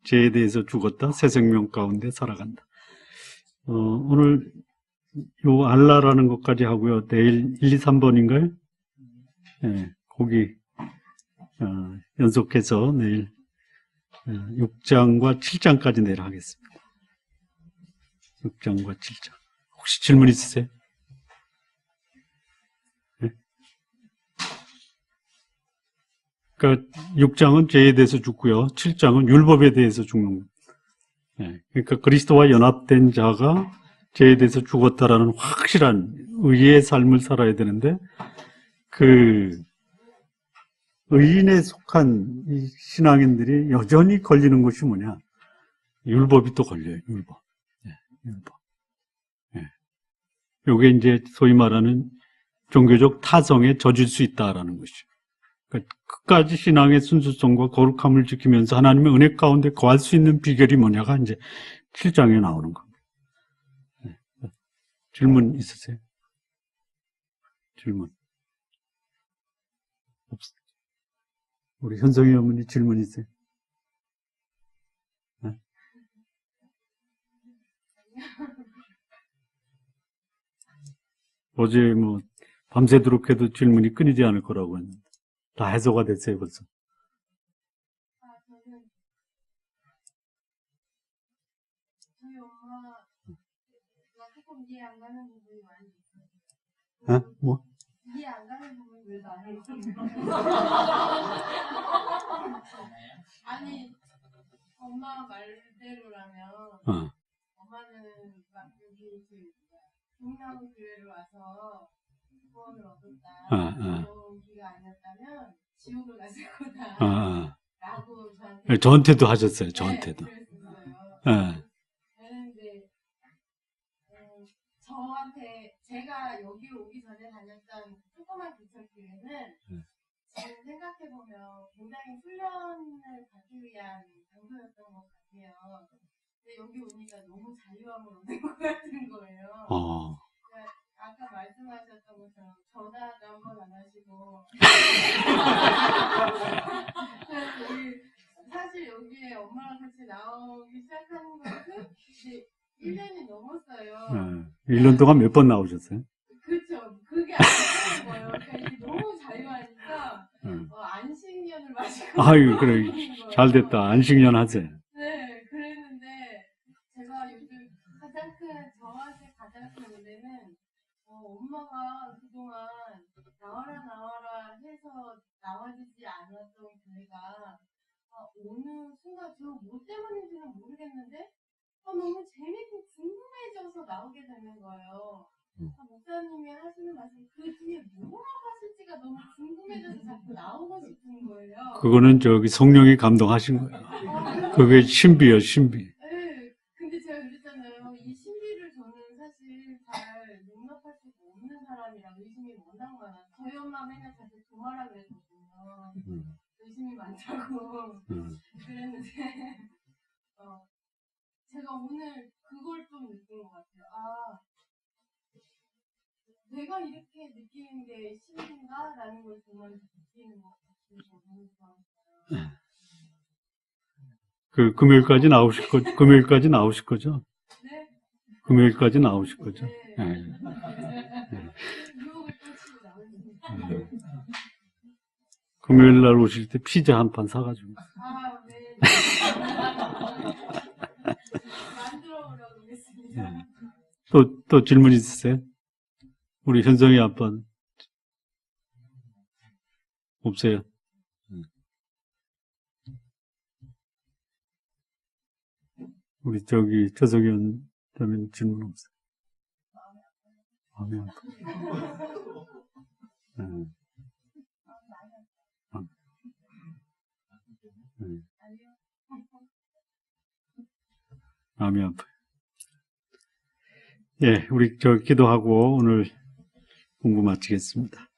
죄에 대해서 죽었다. 새 생명 가운데 살아간다. 오늘 요 알라라는 것까지 하고요. 내일 1, 2, 3번인가요? 거기 연속해서 내일 6장과 7장까지 내일 하겠습니다. 6장과 7장. 혹시 질문 있으세요? 그러니까 6장은 죄에 대해서 죽고요. 7장은 율법에 대해서 죽는 예, 그러니까 그리스도와 연합된 자가 죄에 대해서 죽었다라는 확실한 의의 삶을 살아야 되는데, 그 의인에 속한 이 신앙인들이 여전히 걸리는 것이 뭐냐? 율법이 또 걸려요. 율법. 예, 율법. 예. 요게 이제 소위 말하는 종교적 타성에 젖을 수 있다라는 것이죠. 그러니까 끝까지 신앙의 순수성과 거룩함을 지키면서 하나님의 은혜 가운데 거할 수 있는 비결이 뭐냐가 이제 7장에 나오는 겁니다. 예. 질문 있으세요? 질문. 없어요. 우리 현성이 어머니 질문 있어요? 네? 어제 뭐 밤새도록 해도 질문이 끊이지 않을 거라고 했는데 다 해소가 됐어요 벌써. 저는 저희 엄마가 조금 이해 안 가는 부분이 많이 있어요. 뭐? 이해 안 가는 부분이 왜 많이 있어요? 아니, 엄마 말대로라면 엄마는 막 여기 동양 교회를 와서 구원을 얻었다. 그런 기가 아니었다면 지옥을 갔을 거다. 라고 저한테도 하셨어요. 저한테도. 네, 그랬었어요. 예. 그런데 저한테 제가 여기 오기 전에 다녔던 조그만 기철교회는 지금 생각해보면 굉장히 훈련을 받기 위한 장소였던 것 같아요. 근데 여기 오니까 너무 자유함을 얻은 것 같은 거예요. 그러니까 아까 말씀하셨던 것처럼 전화도 한 번 안 하시고 사실 여기에 엄마랑 같이 나오기 시작하는 것은 이제 1년이 넘었어요. 1년 동안 몇 번 나오셨어요? 그렇죠. 그게 안 되는 거예요. 그러니까 이게 너무 자유하니까 안식년을 마시고 아유, 그래. 잘 됐다. 안식년 하세요. 네, 그랬는데 제가 요즘 저한테 가장 큰 은혜는 엄마가 그동안 나와라 해서 나와주지 않았던 교회가 어느 순간 저 뭐 때문인지는 모르겠는데 너무 재밌고 궁금해져서 나오게 되는 거예요. 목사님이 하시는 말씀 그 뒤에 뭐라고 하실지가 너무 궁금해져서 자꾸 나오고 싶은 거예요. 그거는 성령이 감동하신 거예요. 그게 신비예요, 신비. 네, 근데 제가 그랬잖아요. 이 신비를 저는 사실 잘 용납할 수가 없는 사람이라 의심이 워낙 많아요. 저희 엄마 맨날 자꾸 도마라 그랬거든요. 의심이 많다고. 그랬는데 제가 오늘 그걸 좀 느낀 것 같아요. 내가 이렇게 느끼는 게 신인가? 라는 걸 정말 느끼는 것 같아서 너무 좋았어요. 금요일까지 나오실 거죠? 네? 금요일까지 나오실 거죠? 네. 네. 유혹을 또 치고 나오십니다. 금요일 날 오실 때 피자 한 판 사가지고. 네. 만들어 오려고 하겠습니다. 또 질문 있으세요? 우리 현성이 아빠는? 없어요? 우리 최석연 때문에 질문 없어요? 마음이 아파. 마음이 아파요. 예, 우리 기도하고 오늘 공부 마치겠습니다.